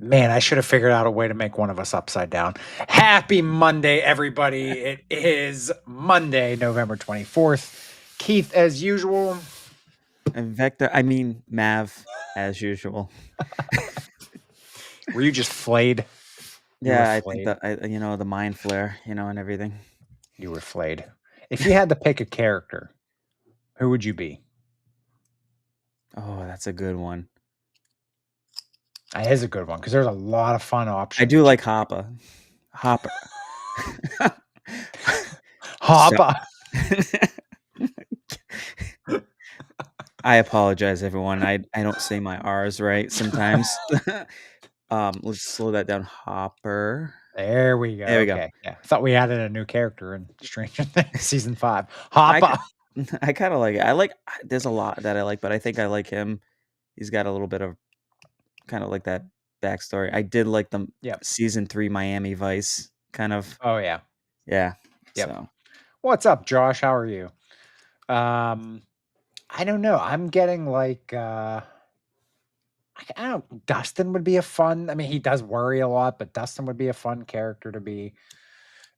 Man, I should have figured out a way to make one of us upside down. Happy Monday, everybody. It is Monday, November 24th. Keith, as usual. And Mav, as usual. Were you just flayed? You were Yeah, I think flayed. that the mind flare, and everything. You were flayed. If you had to pick a character, who would you be? Oh, that's a good one. That is a good one because there's a lot of fun options. I do like Hopper. Hopper. I apologize, everyone. I don't say my R's right sometimes. Let's slow that down. Hopper. There we go. There we go. Okay. Yeah. I thought we added a new character in Stranger Things season 5. Hopper. I kind of like it. There's a lot that I like, but I think I like him. He's got a little bit of kind of like that backstory. I did like the season 3 Miami Vice kind of. Oh, yeah. Yeah. Yep. So What's up, Josh? How are you? I don't know. I'm getting like I don't know, Dustin would be a fun. I mean, he does worry a lot, but Dustin would be a fun character to be.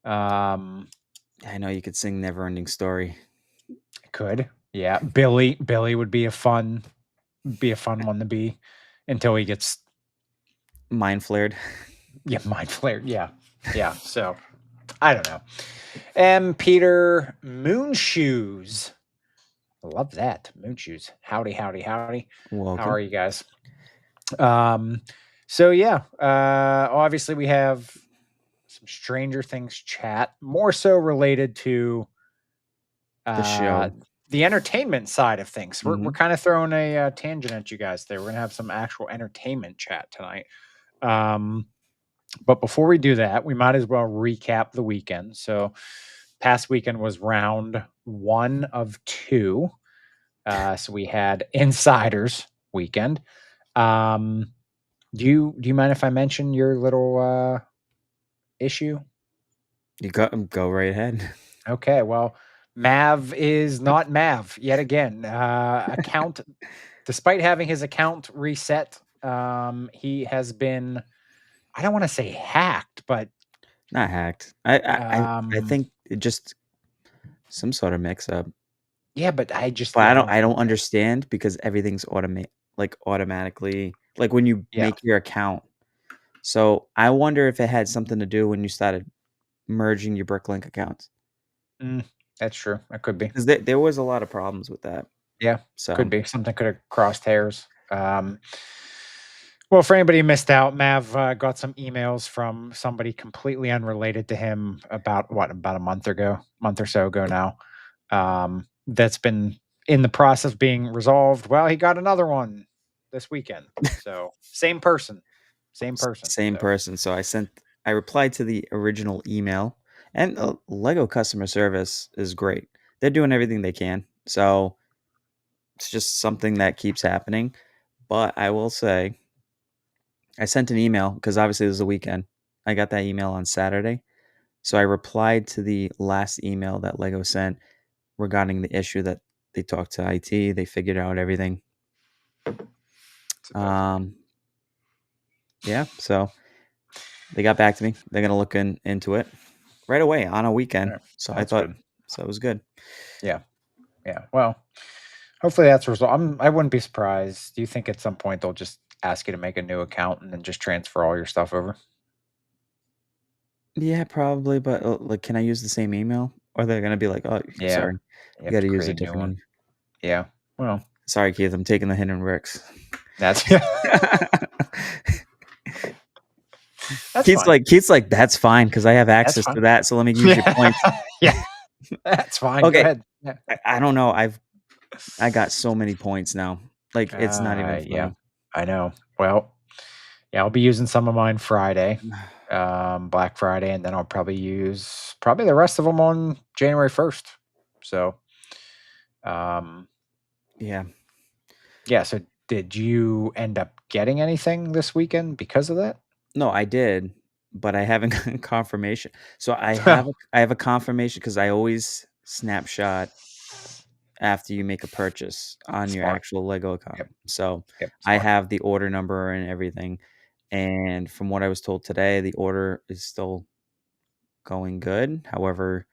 I know you could sing Never Ending Story. Could. Yeah. Billy would be a fun one to be until he gets mind flared. Yeah, mind flared. Yeah. Yeah. So I don't know. And Peter Moonshoes. I love that. Moonshoes. Howdy, howdy, howdy. Welcome. How are you guys? So yeah, obviously we have some Stranger Things chat, more so related to the show, the entertainment side of things. We're kind of throwing a tangent at you guys there. We're gonna have some actual entertainment chat tonight. But before we do that, we might as well recap the weekend. So past weekend was round 1 of 2. So we had Insiders weekend. Do you mind if I mention your little issue? You go right ahead. Okay, well, Mav is not Mav yet again. Account, despite having his account reset, he has been, I don't want to say hacked, but not hacked. I think it just some sort of mix up. Yeah, but I don't understand because everything's automatically like when you make your account. So I wonder if it had something to do when you started merging your Bricklink accounts. That's true. That could be. Because there was a lot of problems with that. Yeah, could be. Something could have crossed hairs. Well, for anybody who missed out, Mav got some emails from somebody completely unrelated to him about a month or so ago now. That's been in the process of being resolved. Well, he got another one this weekend. So same person. So I replied to the original email, and Lego customer service is great. They're doing everything they can. So it's just something that keeps happening. But I will say, I sent an email because obviously it was the weekend. I got that email on Saturday. So I replied to the last email that Lego sent regarding the issue that they talked to IT. They figured out everything. Yeah, so they got back to me. They're going to look into it right away on a weekend. Yeah, so I thought good. So it was good. Yeah. Yeah. Well, hopefully that's resolved. I wouldn't be surprised. Do you think at some point they'll just ask you to make a new account and then just transfer all your stuff over? Yeah, probably. But can I use the same email? Or they're going to be like, oh, yeah. Sorry. You got to use a different one. Yeah. Well, sorry, Keith. I'm taking the hidden bricks. That's Keith's like, that's fine because I have access to that. So let me use your points. Yeah. That's fine. Okay. Go ahead. Yeah. I don't know. I got so many points now. Like it's not even funny. Yeah, I know. Well, yeah, I'll be using some of mine Friday, Black Friday, and then I'll probably use the rest of them on January 1st. So, yeah. So did you end up getting anything this weekend because of that? No, I did, but I haven't gotten confirmation. So I have a confirmation because I always snapshot after you make a purchase on your actual Lego account. So I have the order number and everything. And from what I was told today, the order is still going good. However,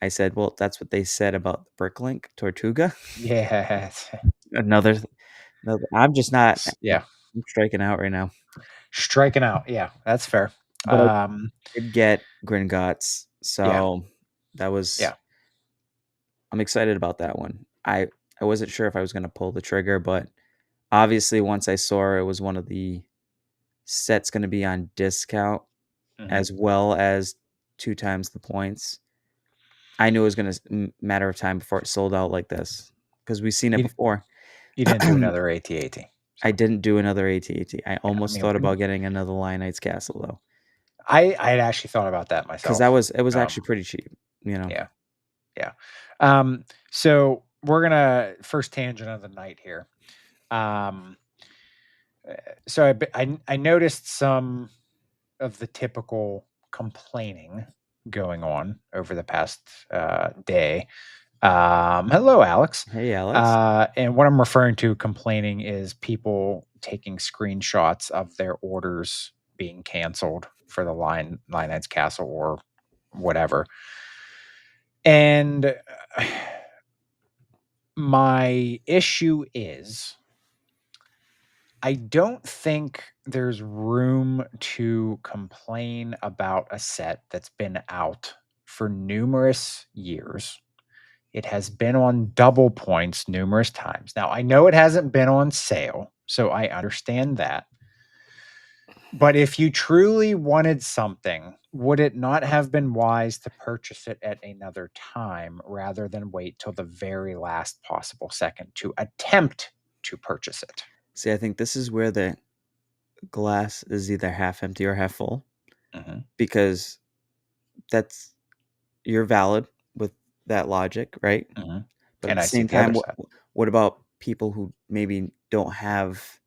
I said, "Well, that's what they said about the Bricklink Tortuga." Yeah. Another another I'm just not Yeah. I'm striking out right now. Striking out. Yeah, that's fair. But I Um, did get Gringotts, yeah. so that was Yeah. I'm excited about that one. I wasn't sure if I was gonna pull the trigger, but obviously once I saw it was one of the sets gonna be on discount Mhm. as well as 2 times the points, I knew it was gonna matter of time before it sold out like this because 'cause we've seen it You before. you didn't do another AT-AT. I So, didn't do another AT-AT. I yeah, I almost mean, thought about getting another Lion-Knight's Castle, though, I had actually thought about that because that myself. was it was actually Um, pretty cheap, you know? yeah, yeah. So we're gonna first tangent of the night here. Um, so I noticed some of the typical complaining going on over the past day. Hello, Alex. Hey, Alex. And what I'm referring to complaining is people taking screenshots of their orders being canceled for the Lionhead's Castle or whatever. And my issue is I don't think there's room to complain about a set that's been out for numerous years. It has been on double points numerous times. Now, I know it hasn't been on sale, so I understand that. But if you truly wanted something, would it not have been wise to purchase it at another time rather than wait till the very last possible second to attempt to purchase it? See, I think this is where the glass is either half empty or half full Mhm, because that's you're valid with that logic, right? mhm. But at And the I see same the other time, side. what about people who maybe don't have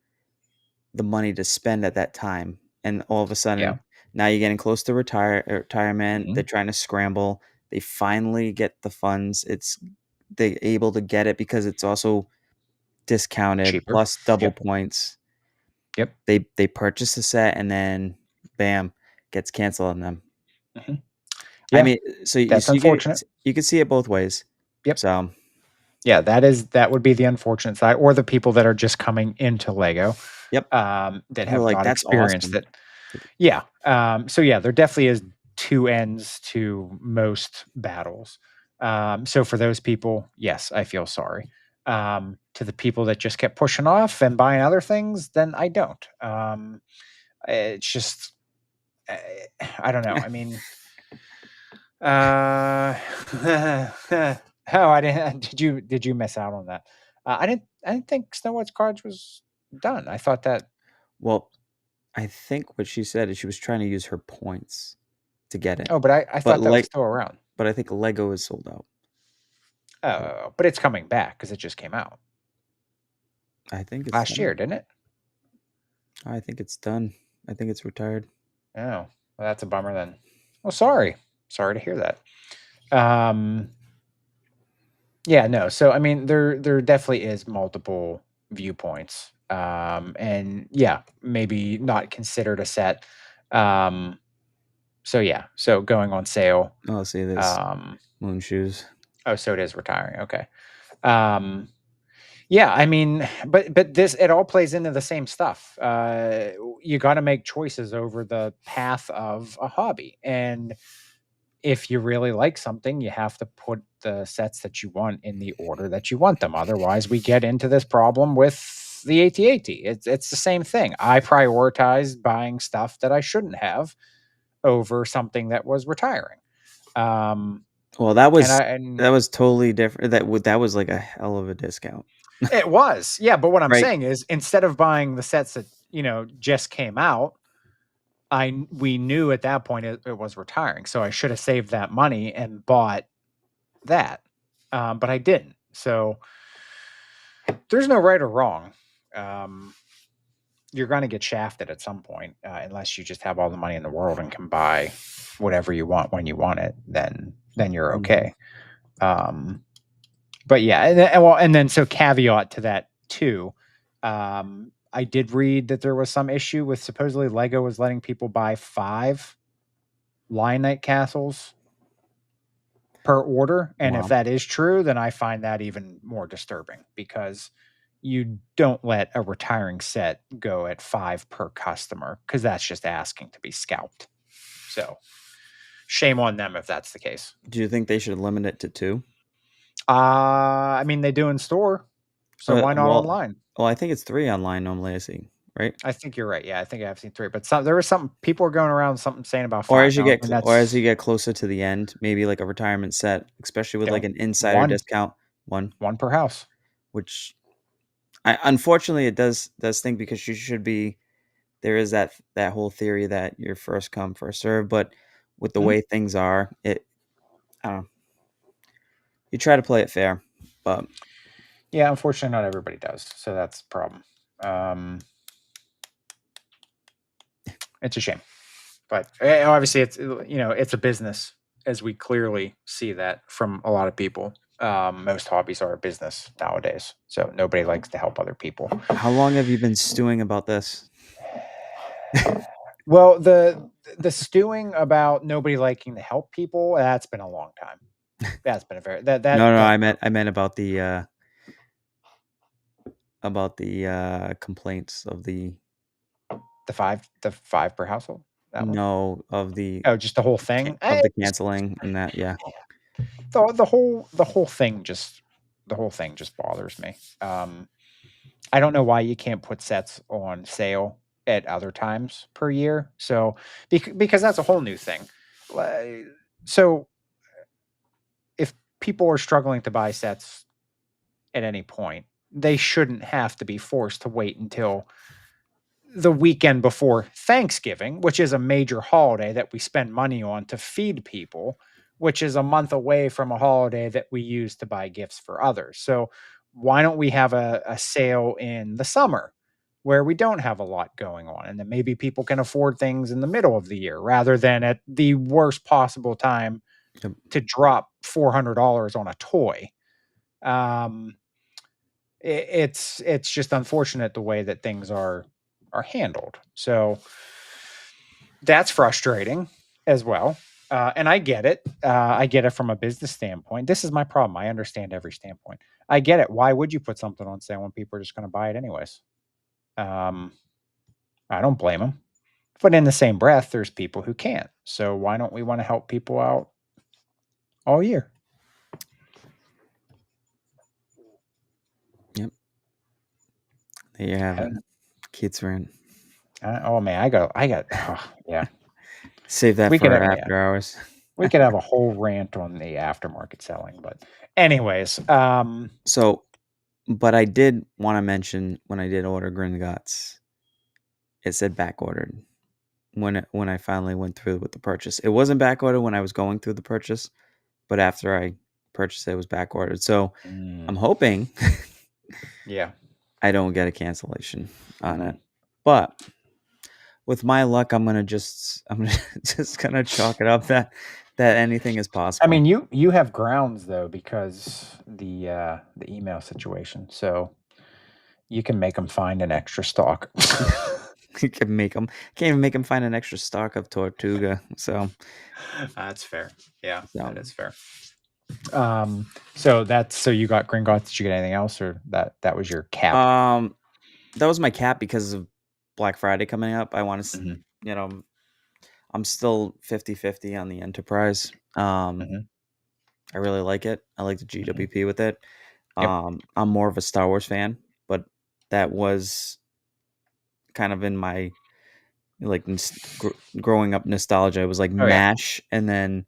the money to spend at that time, and all of a Yeah. sudden, now you're getting close to retirement, they're Mhm. trying to scramble, they finally get the funds, they able to get it because it's also discounted Cheaper. plus double Yep. points. Yep. They purchase the set and then bam, gets canceled on them. Mhm. I Yeah. mean, That's so unfortunate. you could see it both ways. Yep. So, Yeah, that would be the unfortunate side, or the people that are just coming into Lego, yep, that who are have like, not "That's experienced awesome." it. Yeah. So yeah, there definitely is two ends to most battles. So for those people, yes, I feel sorry. To the people that just kept pushing off and buying other things, then I don't. It's just, I don't know. I mean, uh, oh, I didn't. Did you miss out on that? I didn't think Snow White's cards was done. I thought that. Well, I think what she said is she was trying to use her points to get it. Oh, but I But thought that was like still around. but I think Lego is sold out. Oh, but it's coming back because it just came out I think it's last done. year, didn't it? I think it's done. I think it's retired. Oh, well, that's a bummer then. Well, sorry. Sorry to hear that. Um, yeah, no. So I mean, there definitely is multiple viewpoints. And yeah, maybe not considered a set. Um, so yeah, so going on sale. Oh, see this Um, moon shoes. oh, so it is retiring. Okay. Um, Yeah, I mean, but this it all plays into the same stuff. You got to make choices over the path of a hobby, and if you really like something, you have to put the sets that you want in the order that you want them. Otherwise, we get into this problem with the AT-AT. It's the same thing. I prioritized buying stuff that I shouldn't have over something that was retiring. Um, Well, and I and that was totally different. That was like a hell of a discount. It was. Yeah, but what I'm Right. saying is instead of buying the sets that, just came out, we knew at that point it was retiring. So I should have saved that money and bought that. But I didn't. So there's no right or wrong. Um, you're going to get shafted at some point, unless you just have all the money in the world and can buy whatever you want when you want it. Then you're Mhm. okay. But yeah, and then so caveat to that too. I did read that there was some issue with supposedly Lego was letting people buy 5 Lion Knight castles per order, and if Wow. that is true, then I find that even more disturbing because you don't let a retiring set go at 5 per customer because that's just asking to be scalped. So, shame on them if that's the case. Do you think they should limit it to 2? I mean, they do in store, so why not Well, online? I think it's 3 online normally, I see, right? I think you're right. Yeah, I think I've seen 3, but there was something people were going around something saying about Or 5. as you Now, get and or as that's you get closer to the end, maybe like a retirement set, especially with like don't an insider 1 discount, 1, 1 per house. which I unfortunately it does think because you should be there is that whole theory that you're first come, first serve, but with the Mhm. way things are, I don't know. You try to play it fair, but Yeah, unfortunately, not everybody does, so that's the problem. Um, it's a shame, but obviously, it's a business, as we clearly see that from a lot of people. Most hobbies are a business nowadays, so nobody likes to help other people. how long have you been stewing about this? Well, the stewing about nobody liking to help people, that's been a long time. That's been a very that No, that no, that I meant about the complaints of the 5 per household, that one? no, Oh, just the whole thing? of the canceling and that, yeah. The whole thing just bothers me. I don't know why you can't put sets on sale at other times per year. So because that's a whole new thing. Like, so if people are struggling to buy sets at any point, they shouldn't have to be forced to wait until the weekend before Thanksgiving, which is a major holiday that we spend money on to feed people, which is a month away from a holiday that we use to buy gifts for others. So, why don't we have a sale in the summer where we don't have a lot going on? And then maybe people can afford things in the middle of the year rather than at the worst possible time Yep. to drop $400 on a toy. Um, it's just unfortunate the way that things are handled. So that's frustrating as well. And I get it. I get it from a business standpoint. This is my problem. I understand every standpoint. I get it. Why would you put something on sale when people are just going to buy it anyways? Um, I don't blame them. But in the same breath, there's people who can't. So why don't we want to help people out all year? Yep. There you have I it. don't know. Kids rant. Oh man, oh, yeah. Save that We could for have, yeah. after hours. We could have a whole rant on the aftermarket selling, but anyways, So, but I did want to mention when I did order Gringotts, it said back ordered when I finally went through with the purchase. It wasn't back ordered when I was going through the purchase, but after I purchased it was back ordered. So I'm mm, hoping yeah. I don't get a cancellation on Mhm. it. But with my luck, I'm just gonna chalk it up that anything is I possible. mean, you have grounds though because the email situation, so you can make them find an extra stock. You can make them can't even make them find an extra stock of Tortuga. That's fair. Yeah, So that is fair. So you got Gringotts. Did you get anything else, or that was your cap? um that was my cap because of Black Friday coming up. I want to, Mhm, you know, I'm still 50-50 on the Enterprise. mhm, I really like it. I like the mhm. GWP with it. Yep. I'm more of a Star Wars fan, but that was kind of in my like growing up nostalgia. It was like Oh yeah. MASH, and then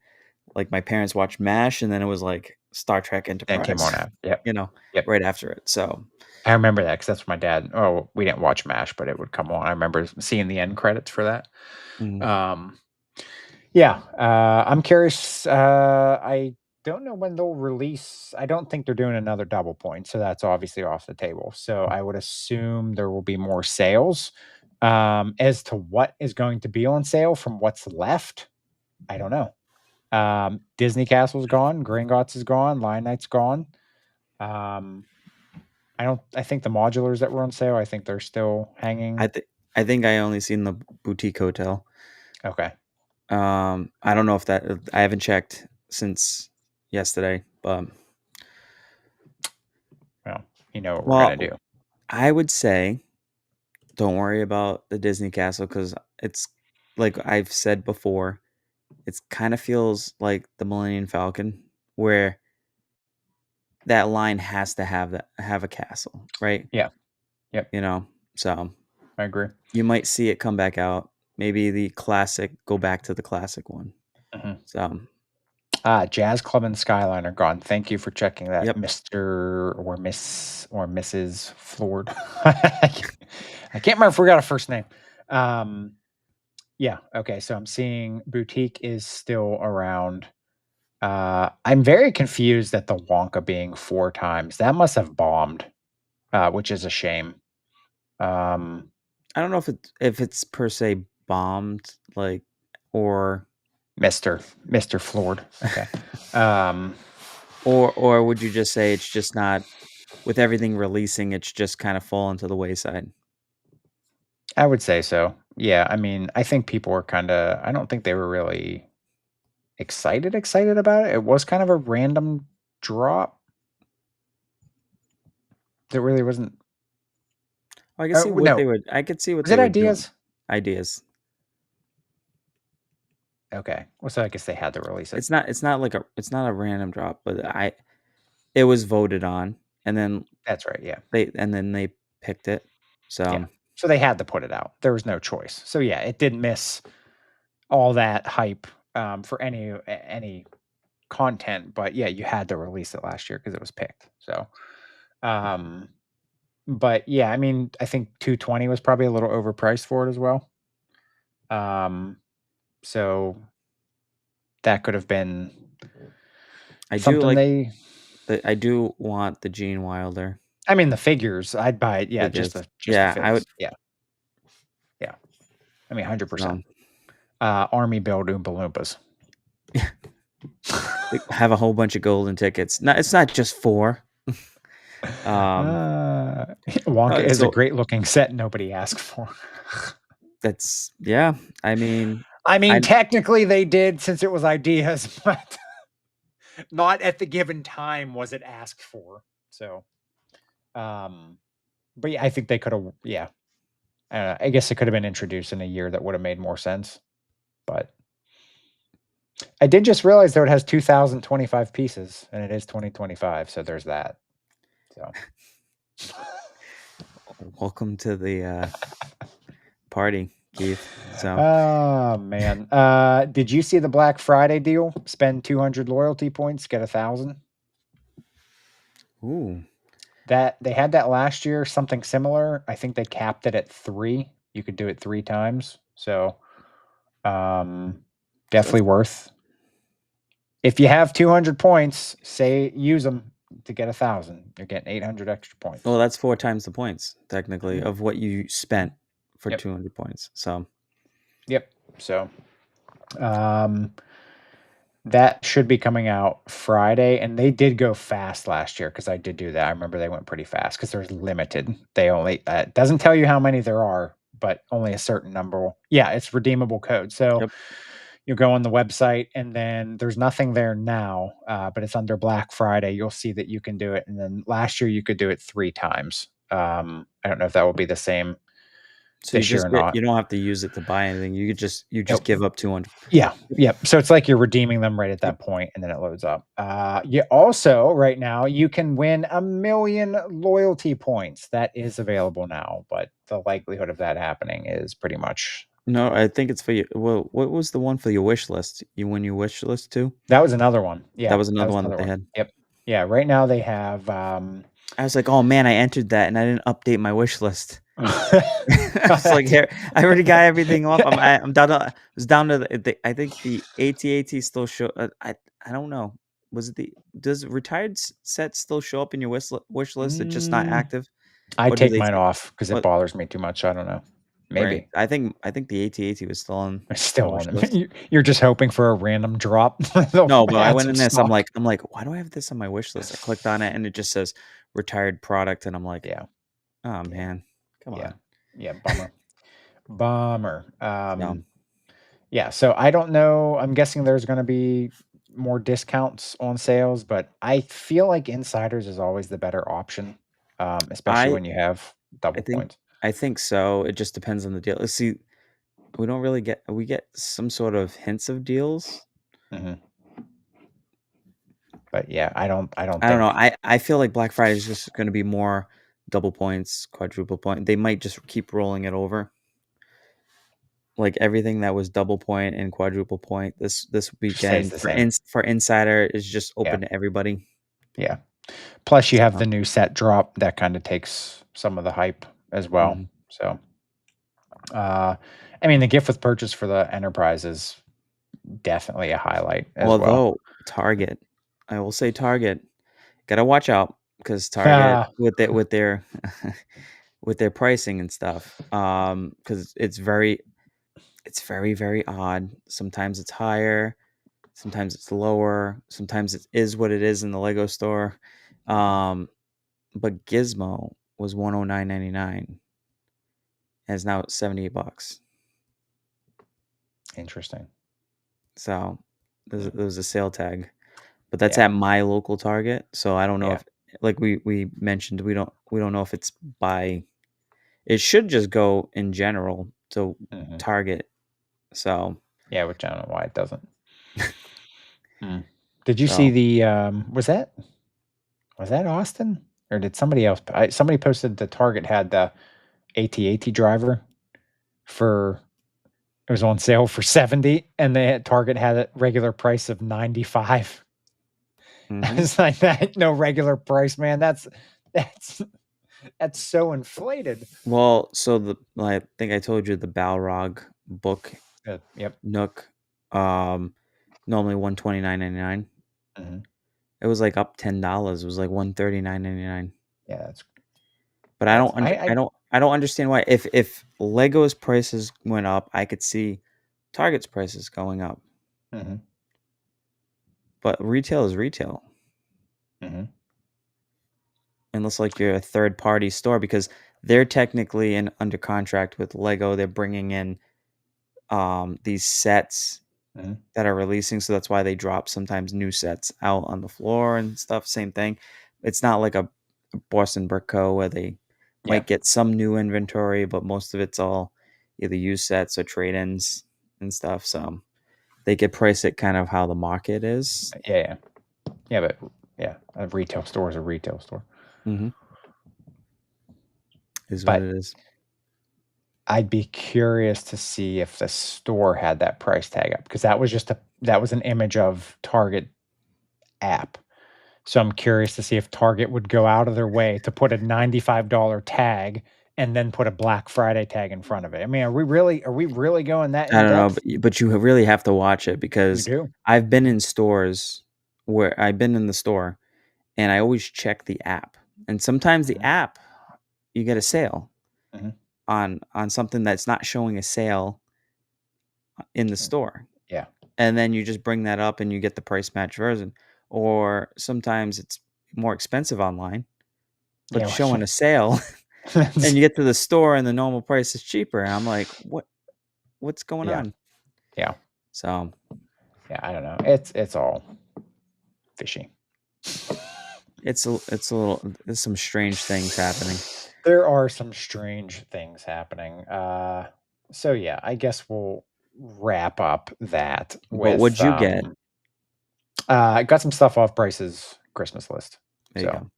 like my parents watched MASH, and then it was like Star Trek Then came Enterprise, on out. Yep. you know, Yep. right after it. So I remember that because that's what my dad. Oh, we didn't watch MASH, but it would come on. I remember seeing the end credits for that. mm, Um, yeah, I'm curious. I don't know when they'll release. I don't think they're doing another double point, so that's obviously off the table. So I would assume there will be more sales. As to what is going to be on sale from what's left, I don't know. Disney Castle's gone, Gringotts is gone, Lion Knight's gone. Um, I think the modulars that were on sale, I think they're still I hanging. think I think I only seen the boutique hotel. Okay. I don't know if that I haven't checked since yesterday, but Well, you know what we're gonna well, do. I would say don't worry about the Disney castle because it's like I've said before, it kind of feels like the Millennium Falcon where that line has to have a castle, right? Yeah. Yep. You know, so I agree. you might see it come back out. Maybe the classic, go back to the classic one. Mhm. So, Jazz Club and Skyline are gone. Thank you for checking that, yep. Mr. or Miss or Mrs. Ford. I can't remember if we got a first name. Um, yeah, okay. So I'm seeing boutique is still around. I'm very confused at the Wonka being 4 times. That must have bombed, which is a shame. Um, I don't know if it's per se bombed, like, or Mr. Ford. Okay. Um, or would you just say it's just not with everything releasing, it's just kind of fallen to the wayside? I would say so. Yeah, I mean, I think people were kinda I don't think they were really excited about it. It was kind of a random drop. There really wasn't I can see what no. they would. I could see what Was they it were doing. ideas? Ideas. Okay. Well, so I guess they had to release it. It's not like it's not a random drop, but it was voted on, and then That's right, yeah. they picked it. Yeah. So So they had to put it out. There was no choice. So yeah, it did miss all that hype, for any content, but yeah, you had to release it last year because it was picked. So, um, but yeah, I mean, I think 220 was probably a little overpriced for it as well. Um, so that could have been I do something like they I do want the Gene Wilder I mean, the figures, I'd buy it, yeah, figures. just the Yeah, I would. figs. Yeah, yeah. I mean, 100%. So Army build Oompa Loompas. have a whole bunch of golden tickets. No, it's not just four. Wonka is a So great looking set nobody asked for. that's yeah. I mean, I mean, I technically they did since it was ideas, but not at the given time was it asked for. So, um, but yeah, I think they could have, yeah. I guess it could have been introduced in a year that would have made more sense. But I did just realize though it has 2,025 pieces and it is 2025. So there's that. So, welcome to the party, Keith. So oh man. Did you see the Black Friday deal? Spend 200 loyalty points, get 1,000. ooh, That they had that last year, something similar. I think they capped it at 3. You could do it 3 times. So, so definitely worth. If you have 200 points, say use them to get 1,000. You're getting 800 extra points. well, that's four times the points technically Mhm. of what you spent for Yep. 200 points. So Yep. So, um, that should be coming out Friday, and they did go fast last year because I did do that. I remember they went pretty fast because there's limited. They only doesn't tell you how many there are, but only a certain number. Yeah, it's redeemable code. So yep. you go on the website, and then there's nothing there now, but it's under Black Friday. You'll see that you can do it, and then last year you could do it 3 times. I don't know if that will be the same So this year or not. you don't have to use it to buy anything. You just Nope. give up 200. Yeah, yep. So it's like you're redeeming them right at Yep. that point, and then it loads up. You also right now you can win 1,000,000 loyalty points. That is available now, but the likelihood of that happening is pretty much. No, I think it's for you. Well, what was the one for your wish list? You win your wish list too? That was another one. That Yeah, was that another was one that another they one. had. Yep. Yeah. Right now they have. I was like, "Oh man, I entered that and I didn't update my wish list." I was like, That's- "Here, I already got everything off. I'm down to. I was down to I think the AT-AT still show. I don't know. Was it the does retired set still show up in your wish list? It's just not Mm, active, I or do take they mine say off because it what? bothers me too much. I don't know. Right. Maybe I think the AT-AT was still it's on the still wish on them. list. You're just hoping for a random drop. They'll No, but I add went some in this. stock. I'm like, why do I have this on my wish list? I clicked on it and it just says retired product, and I'm like, Yeah. oh Yeah. man, come Yeah. on. Yeah. Bummer. Bummer. So Yeah. So I don't know. I'm guessing there's going to be more discounts on sales, but I feel like insiders is always the better option, especially I when you have I double think points. I think so. It just depends on the deal. Let's see. We don't really get we get some sort of hints of deals. Hmm. But yeah, I don't I don't know. think. I feel like Black Friday is just going to be more double points, quadruple point. They might just keep rolling it over. Like everything that was double point and quadruple point this Stays weekend the for same. for Insider is just Yeah. open to everybody. Yeah. Plus, you have So, the new set drop that kind of takes some of the hype as well. mhm. So, uh, I mean, the gift with purchase for the enterprise is definitely a highlight as well. Although Target, I will say Target, gotta watch out because Target Ah, with their with their pricing and stuff, because it's very very odd. Sometimes it's higher, sometimes it's lower, sometimes it is what it is in the Lego store. Um, but Gizmo was 109.99 and is now at $78. interesting. So Hmm. there was a sale tag, but that's Yeah. at my local Target. So I don't know Yeah. if, like we mentioned, we don't know if it's by. It should just go in general to Hmm. Target. So Yeah, which I don't know why it doesn't. Mm. Did you see so the, was that Austin? Or did somebody else? Somebody posted the Target had the AT-AT driver for, it was on sale for 70 and Target had a regular price of 95. hmm It's like that, no regular price, man. That's that's so inflated. well, so I think I told you the Balrog book Yep. Nook, um, normally 129.99. Mhm. It was like up $10. It was like 139.99. Yeah, But that's I I don't understand why. If Lego's prices went up, I could see Target's prices going up. Mhm. But retail is retail, Mhm. unless like you're a third party store because they're technically in under contract with Lego. They're bringing in these sets Mhm. that are releasing, so that's why they drop sometimes new sets out on the floor and stuff. Same thing. It's not like a Boston Brick Co. where they Yeah. might get some new inventory, but most of it's all either used sets or trade-ins and stuff. So they could price it kind of how the market is. Yeah, yeah. Yeah, but yeah, a retail store is a retail store. hmm Is what But it is. I'd be curious to see if the store had that price tag up because that was an image of Target app. So I'm curious to see if Target would go out of their way to put a $95 tag and then put a Black Friday tag in front of it. I mean, are we really going that I in don't know, depth? but you really have to watch it You because do. I've been in stores where I've been in the store and I always check the app. And sometimes the Mhm. app you get a sale Mhm. on something that's not showing a sale in the Mhm. store. Yeah. And then you just bring that up and you get the price match version. Or sometimes it's more expensive online, but Yeah. showing a sale and you get to the store and the normal price is cheaper. And I'm like, what's going Yeah. on? Yeah. So Yeah. I don't know. It's all fishy. it's a little there's some strange things happening. There are some strange things happening. So yeah, I guess we'll wrap up that But with what'd you get? I got some stuff off Bryce's Christmas list. There you So go.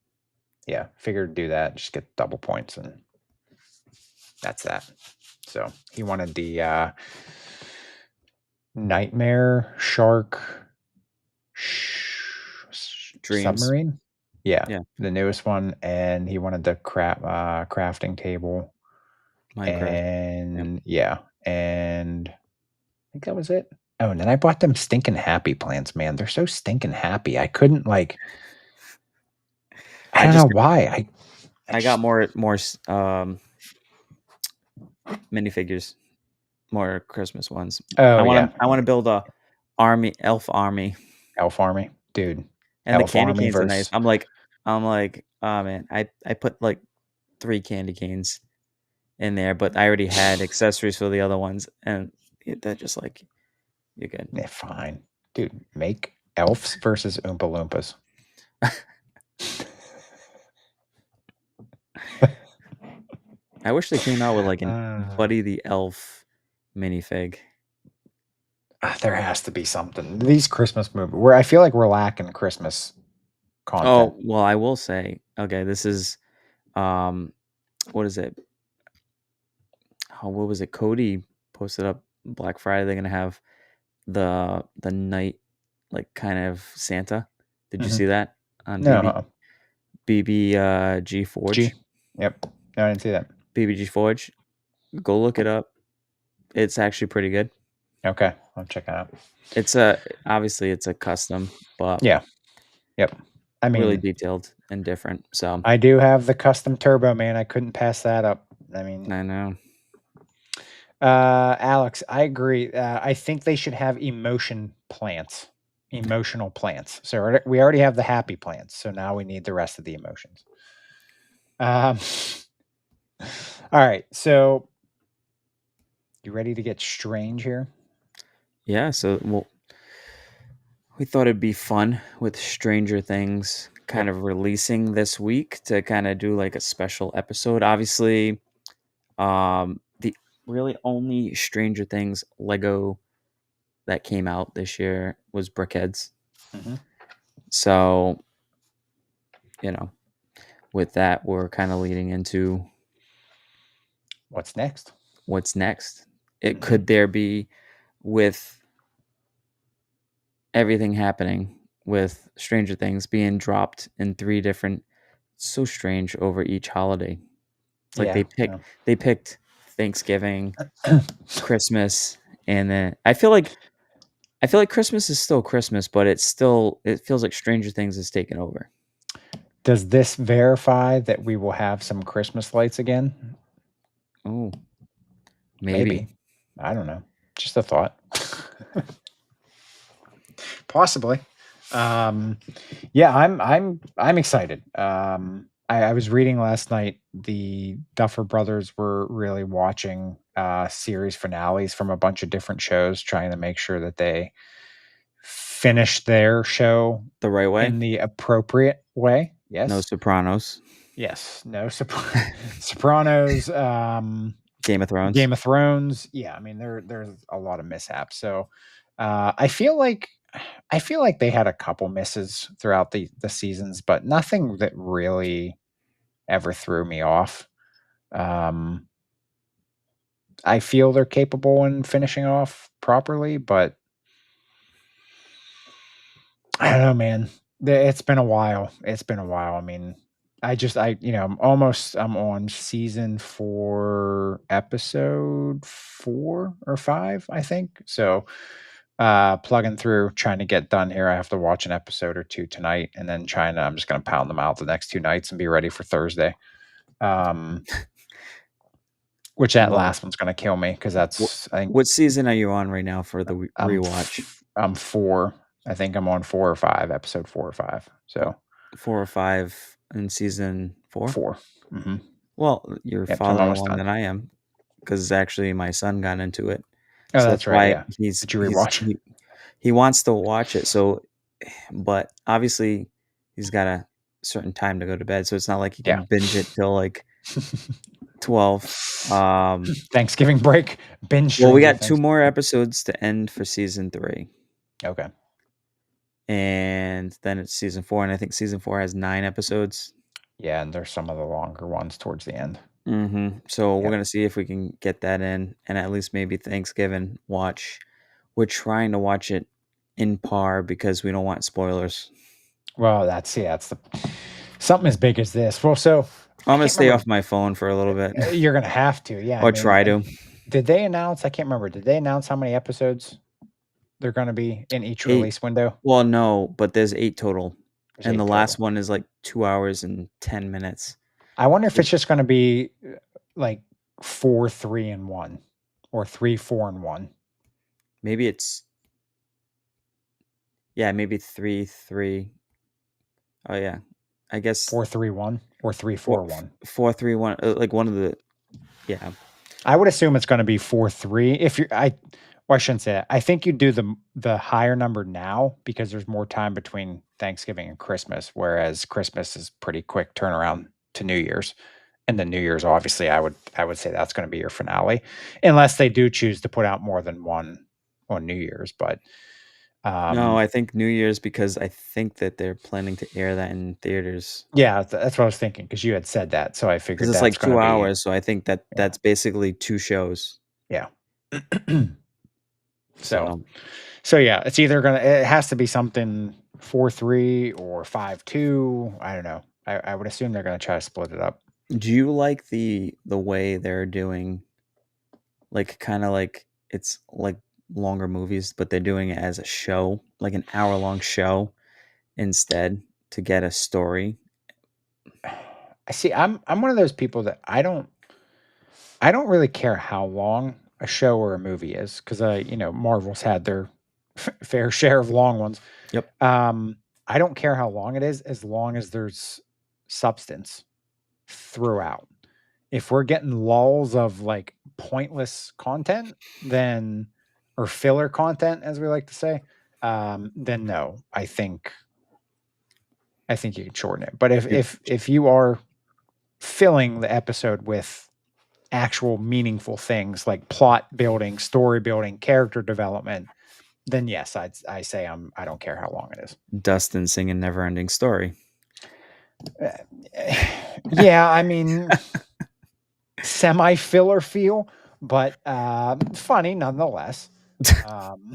yeah, figured do that, just get double points and that's that. So he wanted the Nightmare Shark Dreams. submarine. Yeah, Yeah. the newest one, and he wanted the crafting table, Minecraft. Yep. and yeah, and I think that was it. Oh, and then I bought them stinking happy plants, man. They're so stinking happy. I couldn't like. I I don't know just why. I I got just. more minifigures, more Christmas ones. Oh yeah, I want to build a army elf army, Elf Army, dude. and the Elf candy Army canes are nice. versus I'm like, I'm like, oh man, I put like 3 candy canes in there, but I already had accessories for the other ones, and they're just like, you're good. Yeah, fine. Dude, make elves versus Oompa Loompas. I wish they came out with like an Uh, Buddy the Elf minifig. there has to be something. These Christmas movies, where I feel like we're lacking Christmas content. Oh, well, I will say, okay, this is what is it? Oh, what was it? Cody posted up Black Friday. They're gonna have the night like kind of Santa. Did you Hmm. see that on No, BBG G. Forge? Yep. No, I didn't see that. BBG Forge. Go look it up. It's actually pretty good. Okay, I'll check it out. It's obviously it's a custom, but Yeah. Yep. I really mean, detailed and different. So I do have the custom turbo, man. I couldn't pass that up. I mean, I know. Alex, I agree. I think they should have emotional plants. So we already have the happy plants. So now we need the rest of the emotions. Um, all right. So you ready to get strange here? Yeah, so well, we thought it'd be fun with Stranger Things kind Yep. of releasing this week to kind of do like a special episode. Obviously, the really only Stranger Things Lego that came out this year was Brickheads. Hmm. So, you know, with that, we're kind of leading into What's next? what's next. It Hmm. could there be with everything happening with Stranger Things being dropped in 3 different so strange over each holiday. It's like Yeah. they picked Thanksgiving, Christmas, and then I feel like Christmas is still Christmas, but it feels like Stranger Things is taking over. Does this verify that we will have some Christmas lights again? Oh, Maybe. maybe. I don't know. Just a thought. Possibly. Um, yeah, I'm excited. I was reading last night. The Duffer Brothers were really watching series finales from a bunch of different shows, trying to make sure that they finish their show The right way? in the appropriate way. No Yes, Sopranos. yes. No Sopranos. Game of Thrones. Game of Thrones. Yeah, I mean there's a lot of mishaps. So I feel like they had a couple misses throughout the seasons, but nothing that really ever threw me off. Um, I feel they're capable in finishing off properly, but I don't know, man. It's been a while. It's been a while. I mean, I'm on season 4, episode 4 or 5, I think. So, plugging through, trying to get done here. I have to watch an episode or 2 tonight, and then I'm just gonna pound them out the next 2 nights and be ready for Thursday. Um, which that Well, last one's gonna kill me because what that's I think what season are you on right now for the rewatch? I'm 4. I think I'm on 4 or 5, episode 4 or 5. So 4 or 5 in season 4? 4. Mhm. Well, you're Yep, so I'm farther almost along done. than I am because actually my son got into it. Oh, So that's that's right, why yeah. Did you he's rewatch? he wants to watch it. So but obviously he's got a certain time to go to bed, so it's not like he Yeah. can binge it till like 12. Um, Thanksgiving break, binge well, we Stranger got 2 Things. more episodes to end for season 3, Okay. and then it's season 4, and I think season 4 has 9 episodes. Yeah, and there's some of the longer ones towards the end. So we're Yep. gonna see if we can get that in, and at least maybe Thanksgiving watch. We're trying to watch it in par because we don't want spoilers. Well, that's the something as big as this. Well, so I I'm gonna can't stay remember. off my phone for a little bit, You're gonna have to. Yeah, I or mean, try to. did they announce? I can't remember. Did they announce how many episodes they're gonna be in each 8. release window? Well, no, but there's 8 total, There's and the 8 last total. one is like 2 hours and 10 minutes. I wonder if It it's just gonna be like 4, 3, and 1, or 3, 4, and 1. maybe it's yeah, maybe 3, 3. Oh, yeah. I guess 4-3-1 or three four four one. 4-3-1, like one of the yeah. I would assume it's going to be 4-3. If you're, well, I shouldn't say that. I think you do the higher number now because there's more time between Thanksgiving and Christmas, whereas Christmas is pretty quick turnaround to New Year's. And then New Year's, obviously, I would say that's going to be your finale, unless they do choose to put out more than one on New Year's. But No, um, I think New Year's because I think that they're planning to air that in theaters yeah, that's what I was thinking because you had said that, so I because figured it's that's like going to 2 be hours, so I think that yeah, that's basically 2 shows. yeah. So So, So yeah, it's either gonna it has to be something 4-3 or 5-2. I don't know. I would assume they're gonna try to split it up. do you like the way they're doing, like, kinda like it's like longer movies, but they're doing it as a show, like an hour-long show instead to get a story? I see. I'm one of those people that I don't really care how long a show or a movie is because Marvel's had their fair share of long ones. Yep. I don't care how long it is as long as there's substance throughout. If we're getting lulls of like pointless content, then or filler content, as we like to say, then no, I think you can shorten it. But if You if if you are filling the episode with actual meaningful things like plot building, story building, character development, then yes, I say I don't care how long it is. Dustin singing "Neverending Story." Yeah, I mean, semi filler feel, but funny nonetheless. Um,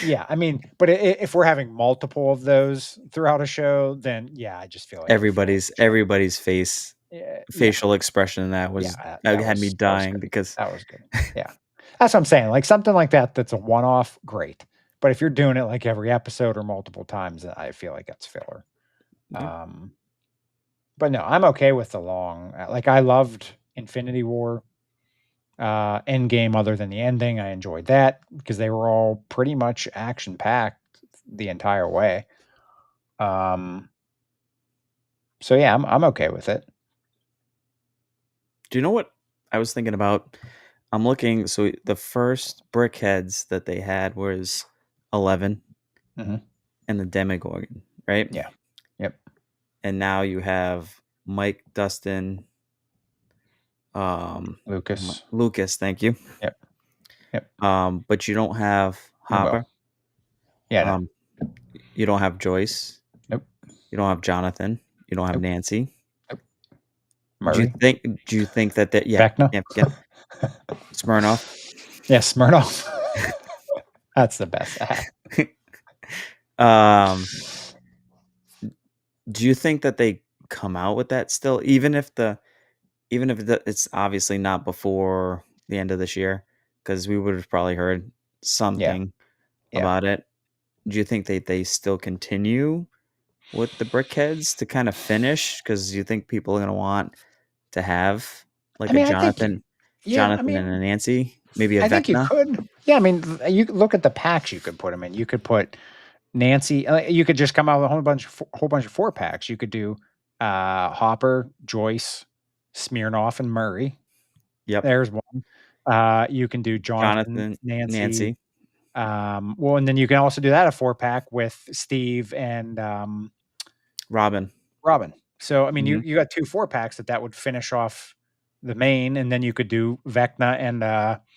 yeah, I mean, but if we're having multiple of those throughout a show, then yeah, I just feel like we're filling Everybody's the show. everybody's Yeah, facial expression in that yeah, was that had me that was dying good. because That was good. Yeah, that's what I'm saying. Like something like that, that's a one off, great. But if you're doing it like every episode or multiple times, then I feel like that's filler. yeah. Um, but no, I'm okay with the long. Like I loved Infinity War. Endgame, other than the ending, I enjoyed that because they were all pretty much action packed the entire way. Um, so yeah, I'm okay with it. Do you know what I was thinking about? I'm looking. So the first Brickheads that they had was 11 Hmm. and the Demogorgon, right? Yeah. Yep. And now you have Mike, Dustin, Lucas. Lucas. Thank you. Yep. Yep. But you don't have Well, Hopper. yeah. No. Um, you don't have Joyce. Nope. You don't have Jonathan. You don't have Nope. Nancy. Nope. Do you Murray. think? Do you think that? Yeah, Vecna. can't forget Smirnoff. Yeah. Smirnoff. That's the best. um, do you think that they come out with that still, even if it's obviously not before the end of this year, because we would have probably heard Yeah. something Yeah. about it. Do you think they still continue with the Brickheads to kind of finish? Because you think people are gonna want to have I like a mean, I think. Yeah. I Jonathan and a mean, Nancy, maybe a I think you Vecna. could. Yeah. I mean, you look at the packs you could put them in. You could put Nancy, you could just come out with a whole bunch of 4 packs. You could do Hopper, Joyce, Smirnoff, and Murray. Yep, There's one. You can do Jonathan, Jonathan, Nancy. Nancy, Well, and then you can also do that a 4 pack with Steve and Robin. Robin. So I mean, you Mhm. you got 2 4 packs that would finish off the main, and then you could do Vecna and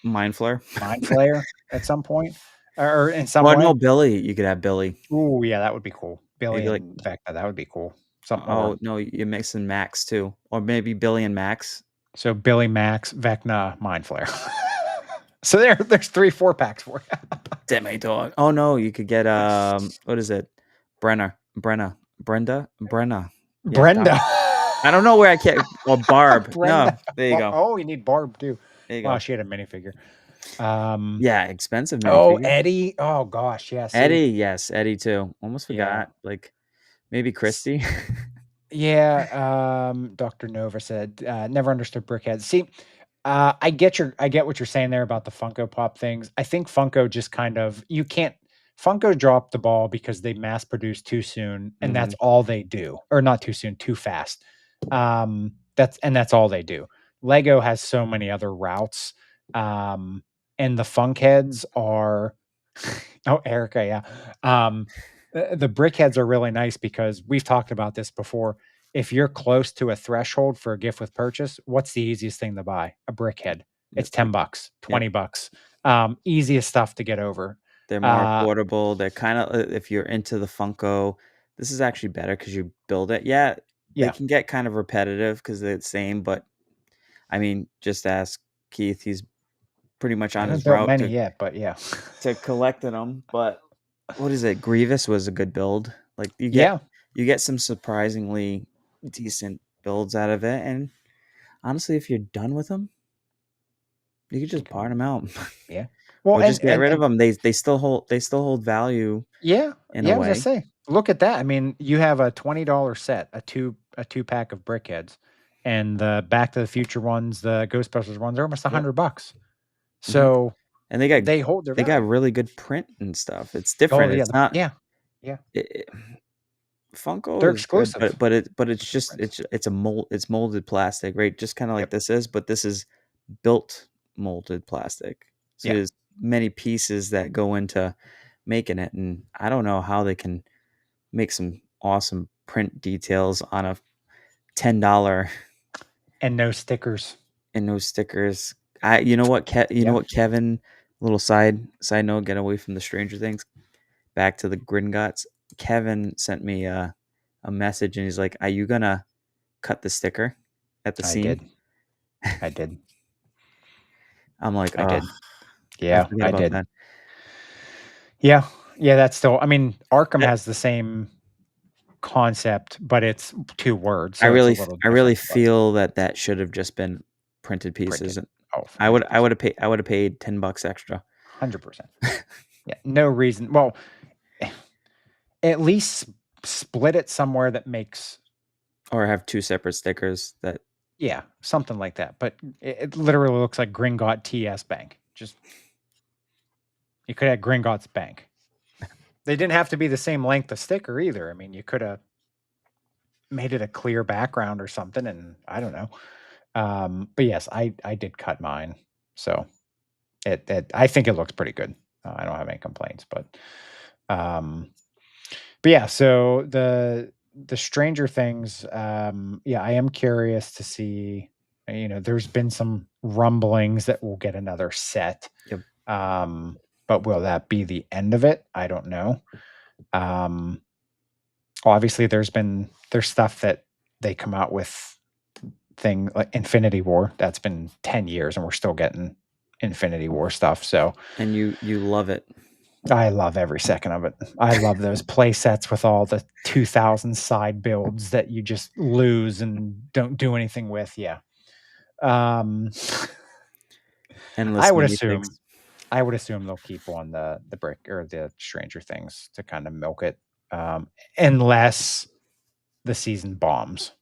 Mind Flare. Mind Flayer at some point or in some Well, way. no, Billy. You could have Billy. Ooh, yeah, that would be cool. You Billy could like, and Vecna, that would be cool. Some or oh no, you're mixing Max too, or maybe Billy and Max. so Billy, Max, Vecna, Mind Flayer. So there's 3 4 packs for you. Demi dog. Oh no, you could get what is it? Brenda. Yeah, Brenda. I don't know where I can't. Or Barb. No, Brenda. there you go. Oh, you need Barb too. There you Wow, go. she had a minifigure. Um, Yeah, expensive oh, minifigure. Eddie. Oh gosh, yeah. See, Eddie, yes, Eddie too. Almost yeah. forgot. Like maybe S- Christy. Yeah, Dr. Nova said, never understood Brickhead. See, I get what you're saying there about the Funko Pop things. I think Funko just kind of you can't Funko dropped the ball because they mass produced too soon, and that's Mhm. all they do. Or not too soon, too fast. That's all they do. Lego has so many other routes. Um, and the Funkheads are oh, Erica, yeah. The Brickheads are really nice because we've talked about this before. If you're close to a threshold for a gift with purchase, what's the easiest thing to buy? A Brickhead. Yep, It's 10 bucks, yep. 20 bucks. Easiest stuff to get over. They're more Uh, affordable. They're kinda if you're into the Funko, this is actually better because you build it. Yeah, they yeah, can get kind of repetitive because 'cause they're the same, but, I mean, just ask Keith. He's pretty much I on haven't his built route many yet, but yeah. to collecting them. But what is it? Grievous was a good build. Like, Yeah, you get some surprisingly decent builds out of it, and honestly, if you're done with them, you could you just can, part them out yeah. Well, or just get rid of them. They still hold value yeah, in a yeah, I was gonna way. say, look at that. I mean, you have a $20 set, a two-pack of Brickheads, and the Back to the Future ones, the Ghostbusters ones are almost Yep. $100. Mhm. So And they hold their they got value. really good print and stuff. It's Oh, different. yeah, It's not yeah, yeah. it They're Funko is good, exclusive. but it's It's just different. it's molded plastic, right? Just kinda like Yep. this is, but this is built molded plastic. So Yeah. there's many pieces that go into making it, and I don't know how they can make some awesome print details on a $10 And no stickers. and no stickers. You know what, you know Yeah, what, Kevin, little side note, get away from the Stranger Things, back to the Gringotts. Kevin sent me a message and he's like, "Are you gonna cut the sticker at the I seam?" did. I did. I'm like, I "Oh, did. I Yeah, forget I about did. that." Yeah. Yeah, that's still I mean, Arkham That has the same concept, but it's 2 words, so it's a little I really different, but feel that that should have just been printed pieces, printed. and Oh, 100%. I would have paid $10 extra 100%. Yeah, no reason well, at least split it somewhere that makes or have 2 separate stickers that yeah, something like that, but it literally looks like Gringotts TS Bank. Just you could have Gringotts Bank. They didn't have to be the same length of sticker either. I mean, you coulda made it a clear background or something, and I don't know. But yes, I did cut mine, so I think it looks pretty good. I don't have any complaints, um, but yeah. So the Stranger Things, yeah, I am curious to see. You know, there's been some rumblings that we'll get another set, yep. um, but will that be the end of it? I don't know. Um, Obviously, there's stuff that they come out with thing like Infinity War. That's been 10 years and we're still getting Infinity War stuff. So And you love it. I love every second of it. I love those play sets with all the 2000 side builds that you just lose and don't do anything with. Yeah. Um, I Endless would assume, minifigs. I would assume they'll keep on the brick or the Stranger Things to kind of milk it, unless the season bombs.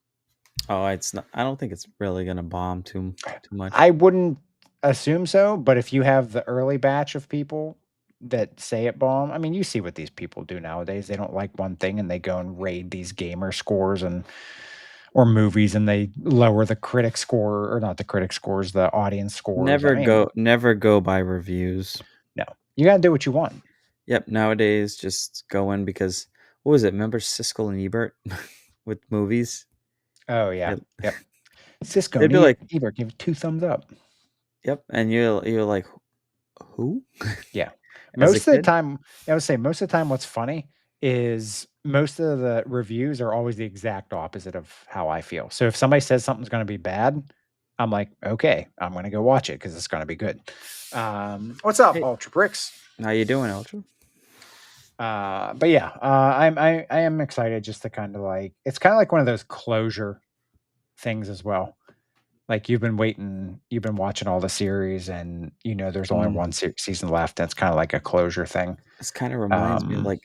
Oh, it's not I don't think it's really gonna bomb too much. I wouldn't assume so, but if you have the early batch of people that say it bomb, I mean, you see what these people do nowadays. They don't like one thing and they go and raid these gamer scores and or movies and they lower the critic score or not the critic scores, the audience scores. I mean, Never go by reviews. no. You gotta do what you want. Yep, nowadays just go in because what was it? Remember Siskel and Ebert with movies? Oh yeah. It Yep. Cisco they'd and be like, Ebert give it 2 thumbs up. "Yep," and you're like, "Who?" Yeah. As a Most of the kid? time, I would say most of the time what's funny is most of the reviews are always the exact opposite of how I feel. So if somebody says something's gonna be bad, I'm like, "Okay, I'm gonna go watch it because it's gonna be good." What's up, "Hey, Ultra Bricks? how you doing, Ultra?" But yeah, I am excited just to kinda like it's kinda like one of those closure things as well. Like you've been watching all the series and, you know, there's only Mm, one season left, and it's kinda like a closure thing. this kinda reminds me of, Um, like,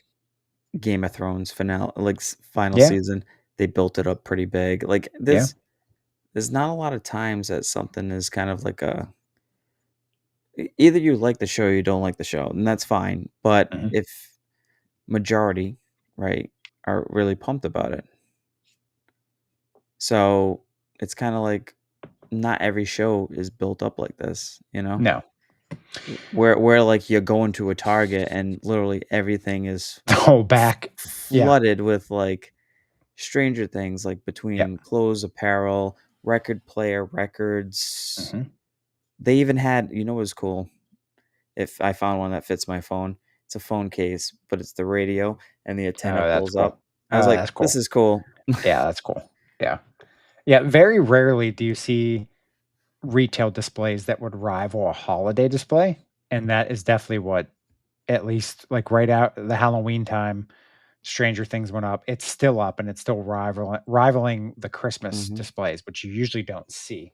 Game of Thrones finale, like, final yeah, season. They built it up pretty big. Like, yeah, there's not a lot of times that something is kind of like a either you like the show or you don't like the show, and that's fine, but mhm, if majority, right, are really pumped about it. So it's kind of like not every show is built up like this, you know? No. Where like you go into a Target and literally everything is Oh, back. Yeah. flooded with like Stranger Things, like Yep. between clothes, apparel, record player, records. Hmm. They even had, what was cool? If I found one that fits my phone, it's a phone case, but it's the radio and the antenna Oh, that's pulls cool. up. I was like, That's this cool. is cool. Yeah, that's cool. Yeah. Yeah. Very rarely do you see retail displays that would rival a holiday display. And that is definitely what, at least like right out the Halloween time, Stranger Things went up. It's still up and it's still rivaling the Christmas Hmm. displays, which you usually don't see.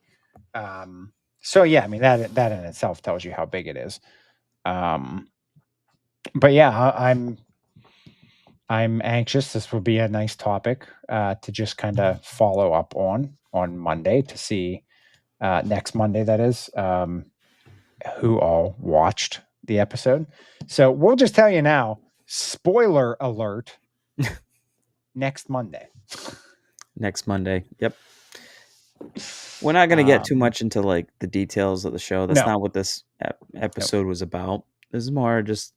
So yeah, I mean that in itself tells you how big it is. Um, but yeah, I'm anxious. This will be a nice topic to just kind of follow up on Monday to see next Monday that is who all watched the episode. So we'll just tell you now. Spoiler alert! Next Monday. Next Monday. Yep. We're not gonna get too Um, much into like the details of the show. That's no, not what this nope. episode was about. This is more just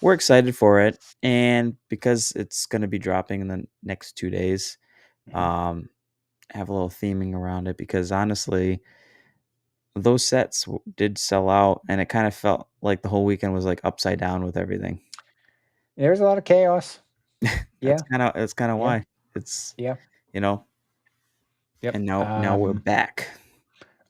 we're excited for it, and because it's gonna be dropping in the next 2 days, Mhm. um, have a little theming around it. Because honestly, those sets did sell out, and it kind of felt like the whole weekend was like upside down with everything. There's a lot of chaos. Yeah, That's kind of yeah, why it's yeah, you know, yep. and now we're back.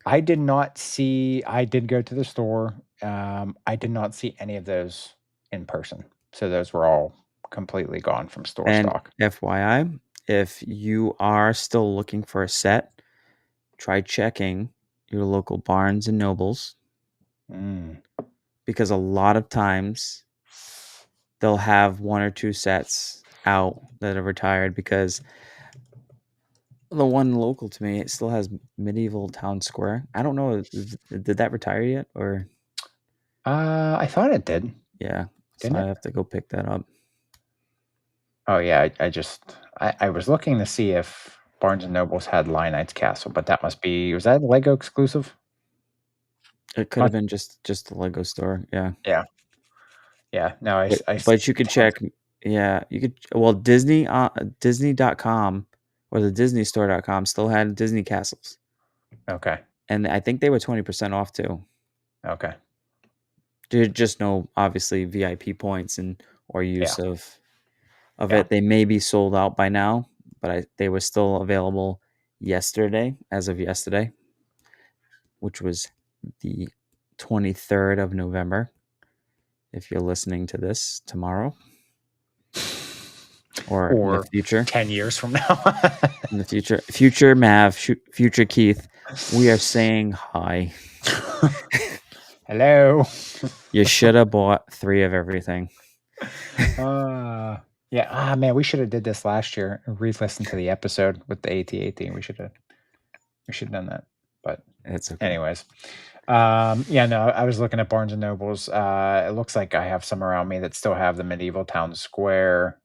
I did not see. I did go to the store. I did not see any of those in person. So those were all completely gone from store And stock. FYI, if you are still looking for a set, try checking your local Barnes and Nobles Mm. because a lot of times they'll have one or two sets out that are retired because the one local to me it still has medieval town square. I don't know, did that retire yet or I thought it did, yeah, so didn't I it? have to go pick that up. Oh yeah, I was looking to see if Barnes and Nobles had Lionites Castle, but that must be was that Lego exclusive? It could have Must- been just a Lego store, yeah. Yeah, yeah. No, I see But you could tons. check, yeah, you could, well, Disney.com or the DisneyStore.com still had Disney castles, Okay, and I think they were 20% off too. okay, There's just no obviously VIP points and or yeah, use of yeah. it. They may be sold out by now, but they were still available yesterday, as of yesterday, which was the 23rd of November. If you're listening to this tomorrow or in the Or future. 10 years from now. In the future Mav, future Keith, we are saying hi. Hello. You should have bought 3 of everything. Yeah. Man, we should have did this last year and re-listened to the episode with the AT-AT. We should have done that. But It's okay. anyways, yeah, no, I was looking at Barnes and Nobles. It looks like I have some around me that still have the medieval town square.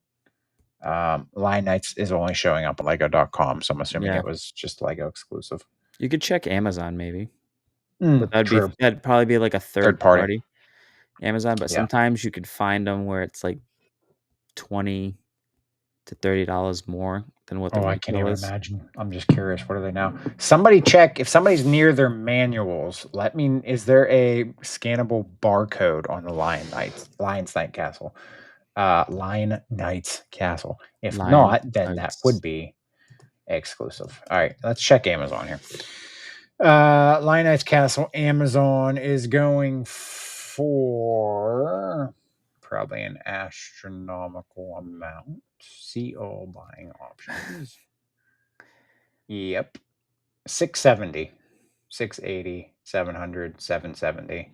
Lion Knights is only showing up on Lego.com, so I'm assuming Yeah. it was just Lego exclusive. You could check Amazon maybe, but True. that'd probably be like a Third third party. party Amazon, but Yeah. sometimes you could find them where it's like 20 to $30 more than what the Oh, I can't retail even is. imagine. I'm just curious. What are they now? Somebody check if somebody's near their manuals. Let me. Is there a scannable barcode on the Lion's Night Castle? Lion Knights Castle. If Lion not, then that would Knights. be exclusive. All right, let's check Amazon here. Lion Knights Castle Amazon is going for probably an astronomical amount. See all buying options. Yep. 670, 680, 700, 770.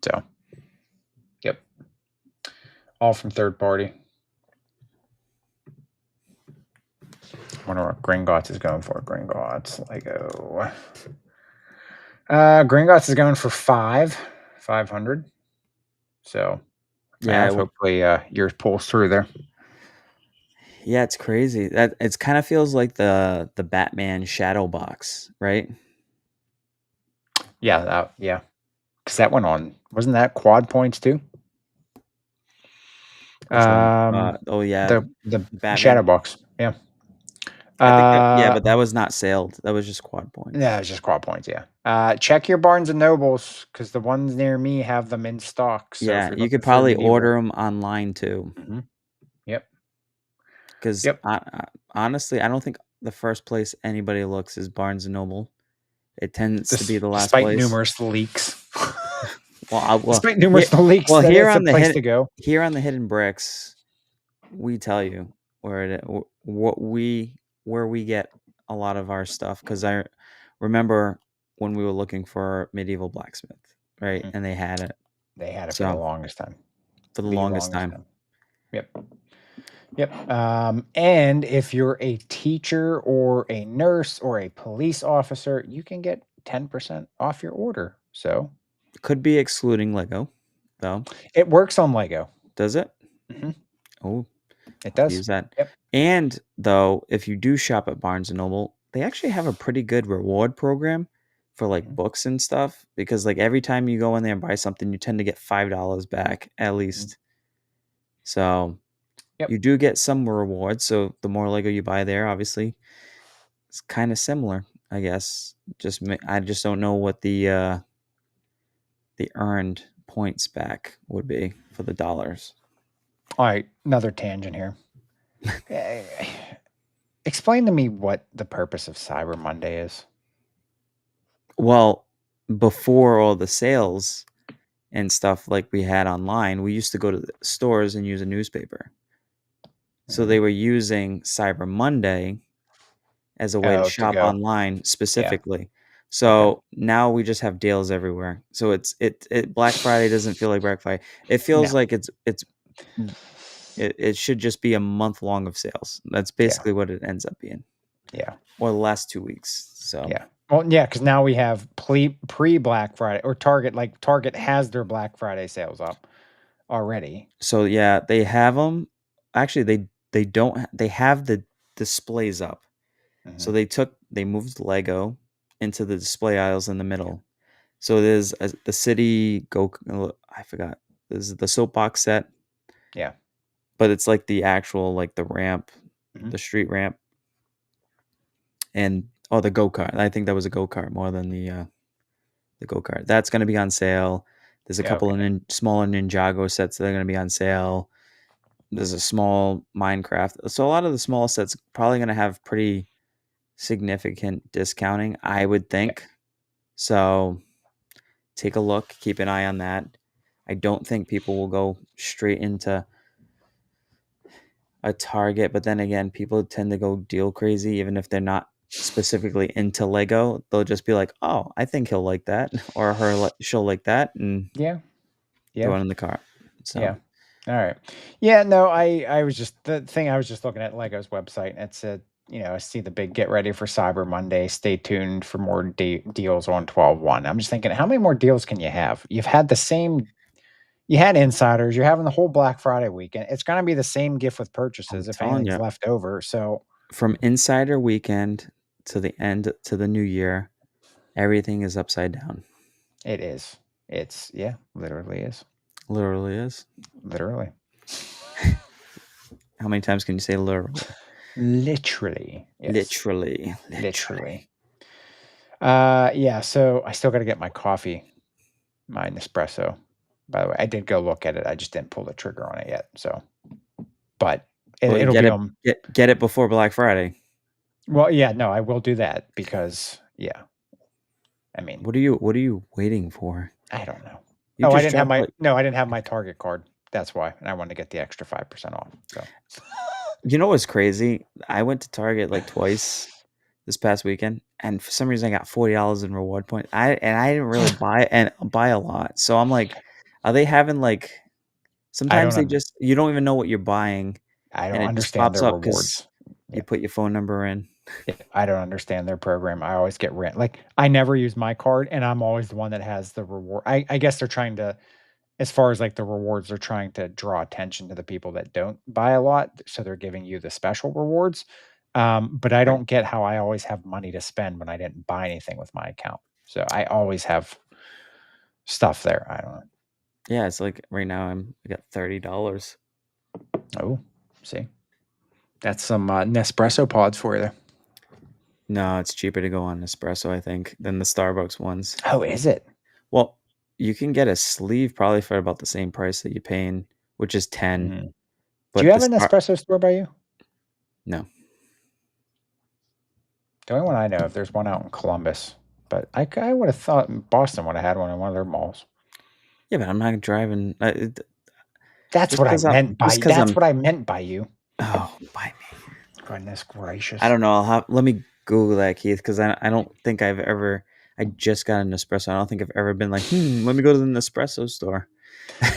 So, yep. All from third party. I wonder what Gringotts is going for. Gringotts, Lego. Gringotts is going for 500. So, Yeah, Hopefully, yours pulls through there. yeah, it's crazy. That it's kind of feels like the Batman shadow box, right? Yeah, yeah. Because that went on. Wasn't that quad points too? Which one? Oh yeah, The shadow Batman. box. Yeah. I think that, yeah, Uh, but that was not sailed. That was just quad points. yeah, it's just quad points. Yeah. Check your Barnes and Nobles because the ones near me have them in stock. So if Yeah, you're you could looking for probably medieval, order them online too. hmm yep, Because yep. honestly, I don't think the first place anybody looks is Barnes and Noble. It tends to be the last Despite place. numerous leaks, Well, despite here, numerous leaks, well that here it's a on the place to go. hidden bricks, we tell you what we where we get a lot of our stuff. Because I remember when we were looking for medieval blacksmith, right, Mhm. and they had it. They had it for the So longest time. for the The longest longest time, time. Yep. Yep. And if you're a teacher or a nurse or a police officer, you can get 10% off your order. So could be excluding Lego, though. it works on Lego. Does it? Hmm Oh, It I'll does. use that. Yep. And though, if you do shop at Barnes and Noble, they actually have a pretty good reward program for like Mhm. books and stuff because like every time you go in there and buy something, you tend to get $5 back at Mhm. least. So Yep. you do get some rewards. So the more Lego you buy there, obviously, it's kind of similar, I guess. I just don't know what the earned points back would be for the dollars. All right. Another tangent here. Eh, Explain to me what the purpose of Cyber Monday is. Well, before all the sales and stuff like we had online, we used to go to the stores and use a newspaper. So Mhm. they were using Cyber Monday as a way to Oh, to shop go. online Yeah. specifically. Okay. So now we just have deals everywhere. So it Black Friday doesn't feel like Black Friday. It feels No. like it should just be a month long of sales. That's Yeah. basically what it ends up being. Yeah. Or the last 2 weeks. So Yeah. Well, yeah, because now we have pre Black Friday or Target. Like Target has their Black Friday sales up already. so yeah, they have them. Actually, they don't. They have the displays up. So Hmm they moved Lego into the display aisles in the middle. So there's the city go. I forgot. There's the soapbox set, Yeah. but it's like the actual like the ramp, hmm the street ramp, and the go kart. I think that was a go kart more than the go kart. That's going to be on sale. There's a Yeah. couple of Okay. smaller Ninjago sets that are going to be on sale. There's a small Minecraft. So a lot of the small sets probably going to have pretty significant discounting, I would Yeah. think. So take a look, keep an eye on that. I don't think people will go straight into a Target, but then again, people tend to go deal crazy even if they're not specifically into Lego. They'll just be like, "Oh, I think he'll like that," or she'll like that, and Yeah. Yeah. throw it in the cart. So Yeah. All right. Yeah. No, I was just the thing. I was just looking at Lego's website and it said, I see the big get ready for Cyber Monday. Stay tuned for more deals on 12/1. I'm just thinking, how many more deals can you have? You've had the same. You had insiders. You're having the whole Black Friday weekend. It's going to be the same gift with I'm purchases if telling anything's you, left over. So from Insider Weekend to the end to the new year, everything is upside down. it is. It's yeah, literally is. Literally is. Literally. How many times can you say literally? Literally. Yes. Literally, Literally. literally. Yeah, so I still got to get my coffee, my Nespresso. By the way, I did go look at it. I just didn't pull the trigger on it yet. So, but Well, you it'll get be it on. get it before Black Friday. Well, yeah, no, I will do that because, yeah, I mean, What are you waiting for? I don't know. You Oh, I just didn't have dropped my, like no, I didn't have my Target card. That's why. And I wanted to get the extra 5% off. So, you know what's crazy? I went to Target like twice this past weekend, and for some reason I got $40 in reward points. I didn't really buy a lot. So I'm like, are they having like I sometimes don't, they just you don't even know what you're buying I and don't it just understand pops their up because rewards. you Yeah. put your phone number in. Yeah, I don't understand their program. I always get rent. Like I never use my card, and I'm always the one that has the reward. I guess they're trying to as far as like the rewards, they're trying to draw attention to the people that don't buy a lot, so they're giving you the special rewards. But I Right. don't get how I always have money to spend when I didn't buy anything with my account. So I always have stuff there. I don't know. Yeah, it's like right now I got $30. Oh, see, that's some Nespresso pods for you there. No, it's cheaper to go on Nespresso, I think, than the Starbucks ones. Oh, is it? Well, you can get a sleeve probably for about the same price that you're paying, which is 10. Mm. Do you But the have an Star espresso store by you? no. The only one I know of, there's one out in Columbus, but I would have thought Boston would have had one in one of their malls. Yeah, but I'm not driving. That's Just what I because I'm meant just by. because That's I'm. what I meant by you. Oh, bite me. Goodness I gracious! don't know. Let me Google that, Keith, because I don't think I've ever. I just got an espresso. I don't think I've ever been like, let me go to the Nespresso store.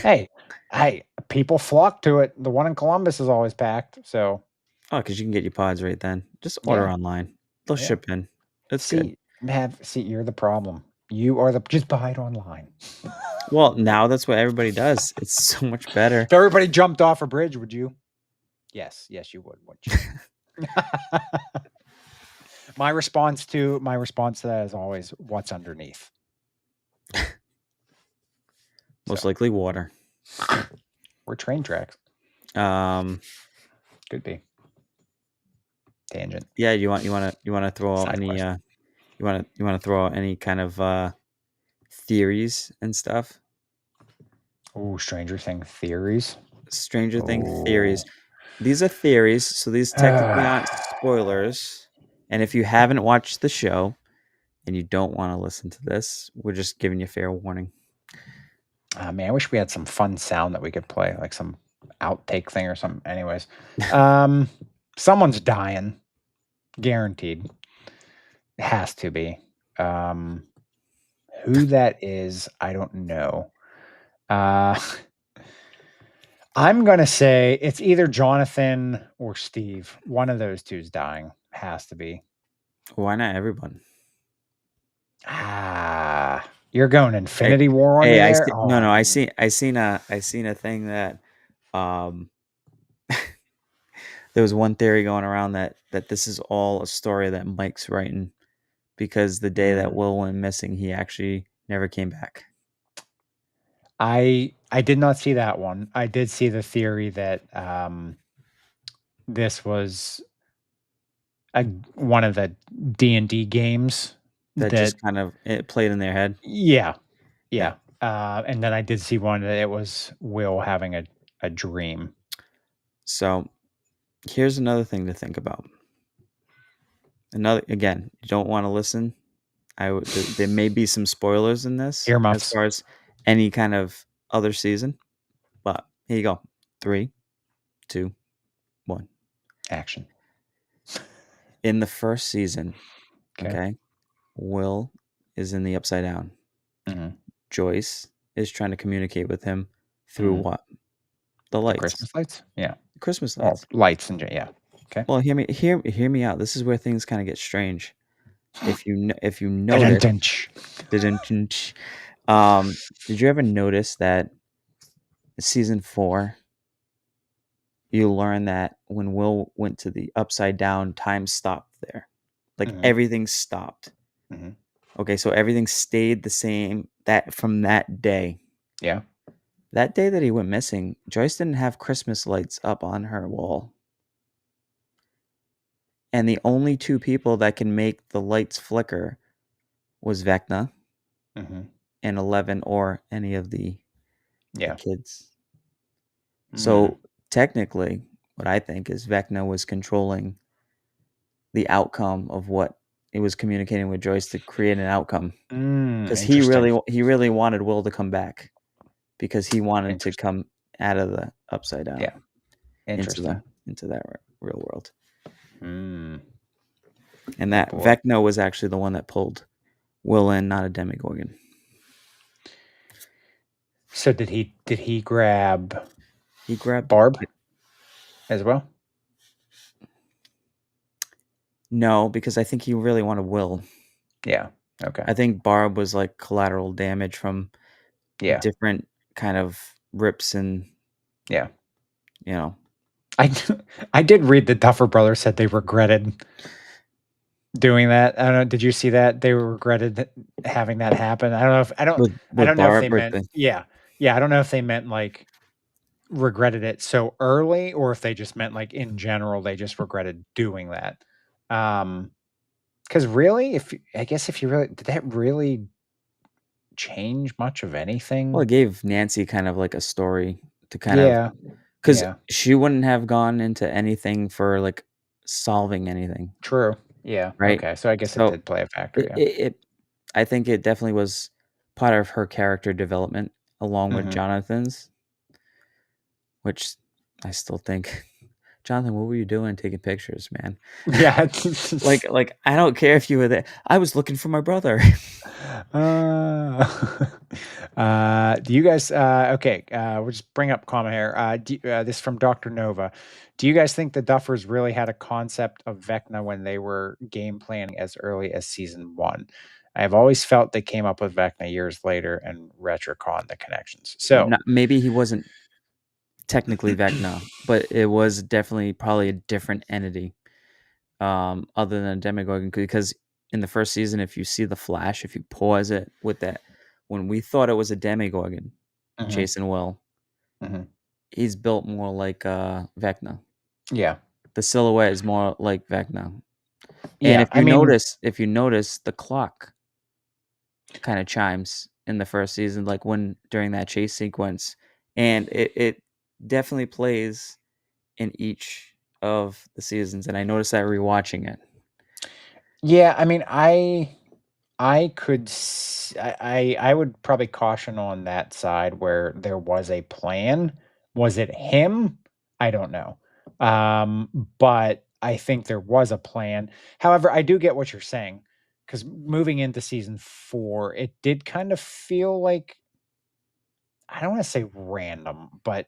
Hey, hey, people flock to it. The one in Columbus is always packed. So Oh, because you can get your pods right then. Just order yeah, online. They'll yeah. ship in. It's good. See, you're the problem. You are the just buy it online. Well, now that's what everybody does. It's so much better. If everybody jumped off a bridge, would you? Yes, yes, you would, wouldn't you? My response to that is always what's underneath. Most So likely water. we're train tracks. Um, Could be tangent. yeah, you want to throw out Side any quest. you want to throw out any kind of theories and stuff? Oh, Stranger Thing theories. Stranger Thing Oh, theories. These are theories, so these technically aren't spoilers. And if you haven't watched the show and you don't want to listen to this, we're just giving you fair warning. Man, I wish we had some fun sound that we could play, like some outtake thing or something. Anyways, um, someone's dying, guaranteed. It has to be. Um, who that is, I don't know. Uh, I'm gonna say it's either Jonathan or Steve. One of those two's dying. Has to be. Why not everyone? You're going Hey, Infinity War on hey, me I there. see, no, Oh, no, I seen a thing that um there was one theory going around that this is all a story that Mike's writing because the day that mm. Will went missing, he actually never came back. I did not see that one. I did see the theory that this was a one of the D&D games That that just kind of it played in their head. yeah, Yeah. yeah. And then I did see one that it was Will having a dream. So here's another thing to think about. Another again, you don't want to listen. There may be some spoilers in this as Earmuffs. far as any kind of other season, but here you go. 3, 2, 1. Action. In the first season, Okay. okay, Will is in the upside down. Mhm. Joyce is trying to communicate with him through Mhm. what? The The lights, Christmas lights? Yeah. the Christmas Well, lights. lights and yeah. Okay. Well, hear me out. This is where things kind of get strange. If you notice, Ba-dun-dunch. didn't um, did you ever notice that season 4 you learn that when Will went to the upside down, time stopped there. Like Mhm. everything stopped. Mhm. Okay, so everything stayed the same that from that day. Yeah. That day that he went missing, Joyce didn't have Christmas lights up on her wall. And the only two people that can make the lights flicker was Vecna Mhm. and 11 or any of the Yeah. kids. Mm. So technically, what I think is Vecna was controlling the outcome of what it was communicating with Joyce to create an outcome. Because he Interesting. really wanted Will to come back because he wanted to Interesting. come out of the upside Yeah. down into Interesting. that real world. Mm. And Oh that boy. Vecna was actually the one that pulled Will in, not a Demogorgon. So did he grab He grabbed Barb as well? no, because I think he really wanted Will. Yeah. Okay. I think Barb was like collateral damage from Yeah. different kind of rips and, Yeah. you know, I I did read the Duffer Brothers said they regretted doing that. I don't know, did you see that? They regretted having that happen. I with don't know if Bart they meant ripping. yeah. Yeah, I don't know if they meant, like, regretted it so early or if they just meant, like, in general, they just regretted doing that. Because really, I guess if you really did that really change much of Well, it anything? gave Nancy kind of like a story to kind of, Yeah. because Yeah. she wouldn't have gone into anything for, like, solving anything, True. Yeah, right? okay, so I guess it So, did play a factor, it yeah. it it I think it definitely was part of her character development along with Mhm. Jonathan's, which I still think, "Jonathan, what were you doing taking pictures, man?" Yeah. I don't care if you were there. "I was looking for my brother." Uh, do you guys, okay, we'll just bring up comment here. This is from Dr. Nova. Do you guys think the Duffers really had a concept of Vecna when they were game planning as early as season one? I have always felt they came up with Vecna years later and retcon the connections. So, Not maybe he wasn't technically Vecna, but it was definitely probably a different entity, other than a Demogorgon, because in the first season, if you see the flash, if you pause it with that, when we thought it was a Demogorgon mhm, chasing Will, mhm. he's built more like, Vecna. Yeah, The silhouette is more like Vecna, and yeah. I mean, if you notice, the clock kinda chimes in the first season, like, when during that chase sequence, and it definitely plays in each of the seasons, and I noticed that rewatching it. yeah. I mean, I could I would probably caution on that side where there was a plan. Was it him? I don't know. But I think there was a plan. However, I do get what you're saying because moving into season 4, it did kind of feel like I don't want to say random, but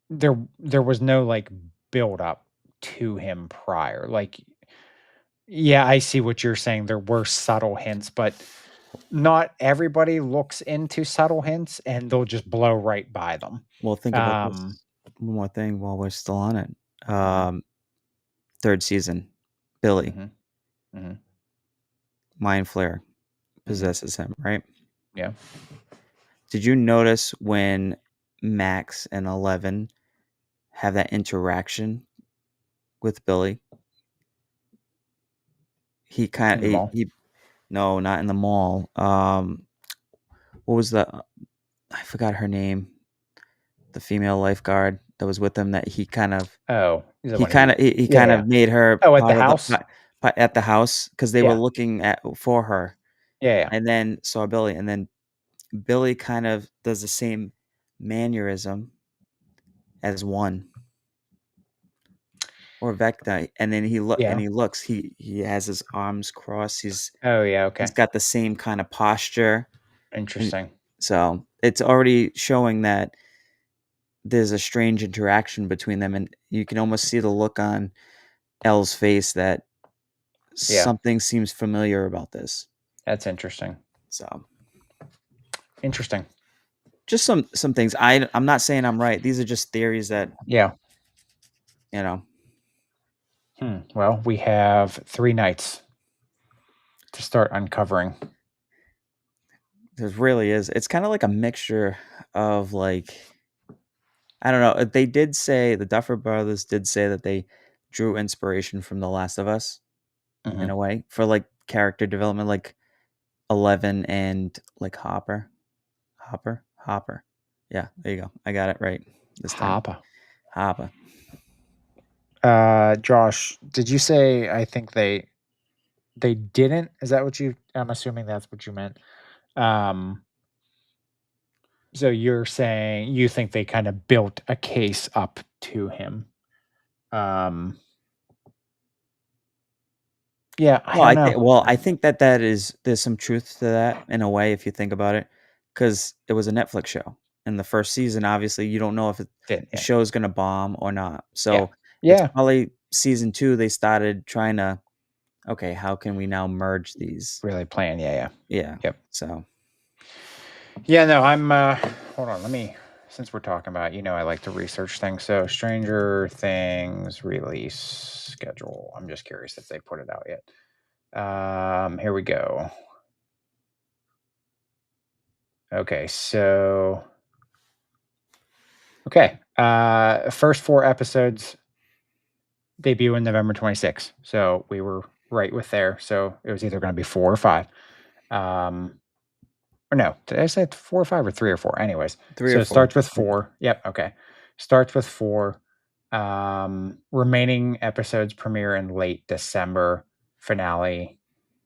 there was no like build up to him prior. Like yeah, I see what you're saying. There were subtle hints, but not everybody looks into subtle hints and they'll just blow right by them. Well, think about Um, this. One more thing while we're still on it. mhm, 3rd season, Billy, mhm, mhm, Mind Flare mhm, possesses him, right? yeah. Did you notice when Max and 11 have that interaction with Billy? He In kinda the mall. he No, not in the mall. What was the I forgot her name, the female lifeguard that was with him that Oh, he's the one he he yeah, kind yeah. of made her Oh, at the part of the house? at the house because they were Yeah. looking at for her, Yeah, yeah. and then saw Billy, and then Billy kind of does the same mannerism as one or Vecna, and then Yeah. he looks, he has his arms crossed, Oh, yeah, he's okay. got the same kind of posture, and Interesting. so it's already showing that there's a strange interaction between them, and you can almost see the look on Elle's face that Yeah, something seems familiar about this. that's interesting. So, Interesting. just some things. I'm not saying I'm right. These are just theories that, Yeah. you know, Well, we have 3 nights to start uncovering. there really is. It's kind of like a mixture of like, I don't know. They did say the Duffer Brothers did say that they drew inspiration from The Last of Us in Mhm. a way for like character development, like 11 and like Hopper. Yeah, there you go. I got it right this time. Hapa. Hopper. Josh, did you say I think they didn't? Is that what you I'm assuming that's what you meant. Um, so you're saying you think they kind of built a case up to him. Um, yeah, I don't know. I think that there's some truth to that in a way if you think about it, because it was a Netflix show. In the first season, obviously, you don't know if Didn't the yeah. show is gonna bomb or not. Yeah. So, it's Yeah. probably season 2, they started trying to, "Okay, how can we now merge these?" Really playing. Yeah, yeah. Yeah. Yep. So, Yeah, no, I'm hold on, let me since we're talking about, I like to research things. So Stranger Things release schedule. I'm just curious if they put it out yet. Here we go. Okay, so okay. First 4 episodes debut in November 26th. So we were right with there. So it was either going to be 4 or 5. Um, or no, did I say 4 or 5 or 3 or 4? Anyways, 3 or so it 4. starts with Yep. 4. Yep. Okay. Starts with 4. Remaining episodes premiere in late December. Finale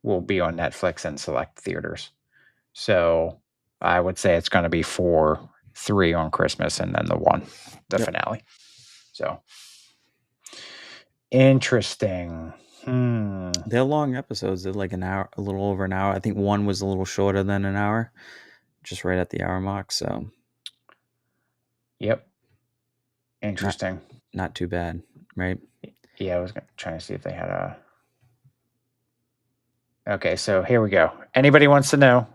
will be on Netflix and select theaters. So I would say it's going to be 4, 3 on Christmas, and then the Yep. finale. So interesting. They're long episodes. They're like an hour, a little over an hour. I think one was a little shorter than an hour, just right at the hour mark. So Yep. not Interesting. not too bad, right? Yeah, I was trying to see if they had a. Okay, so here we go. Anybody wants to know?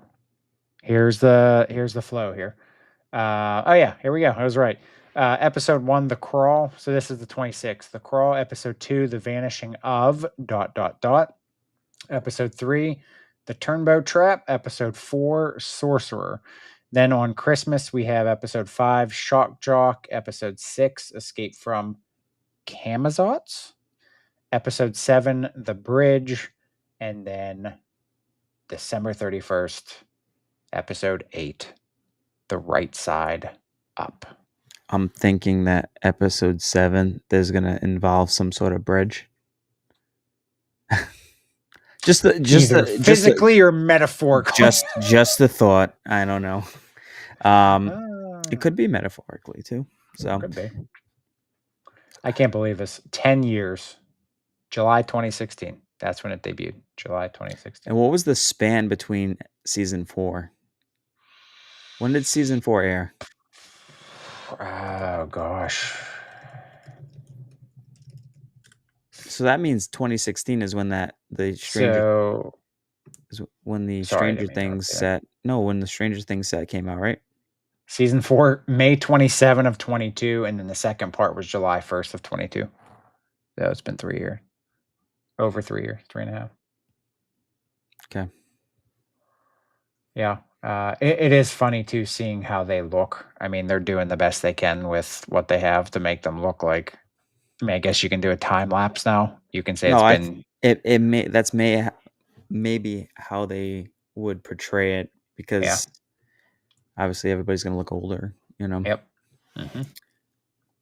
Here's the flow here. Oh yeah, here we go. I was right. Episode 1, The Crawl. So this is the 26th. The Crawl. Episode 2, The Vanishing of ... Episode 3, The Turnbow Trap. Episode 4, Sorcerer. Then on Christmas we have episode 5, Shock Jock. Episode 6, Escape from Camazots. Episode 7, The Bridge. And then December 31st, episode 8, The Right Side Up. I'm thinking that episode 7 there's gonna involve some sort of bridge. just the just Either the just the physically or metaphorically. just the thought. I don't know. It Ah, could be metaphorically too. So, could be. I can't believe this. 10 years. July 2016. That's when it debuted. July and 2016. what was the span between season 4? When did season 4 air? Oh, gosh. So that means 2016 is when the So, sorry, I Stranger didn't mean to Things interrupt you there. set. No, when the Stranger Things set came out, right? Season 4, May 27 of 22. And then the second part was July 1st of 22. So it's been 3 years. Over 3 years. 3.5. Okay. Yeah. It is funny too seeing how they look. I mean, they're doing the best they can with what they have to make them look like. I mean, I guess you can do a time lapse now. You can say No, it's I been, it may maybe how they would portray it yeah. because obviously everybody's gonna look older, you know. Yep. Hmm.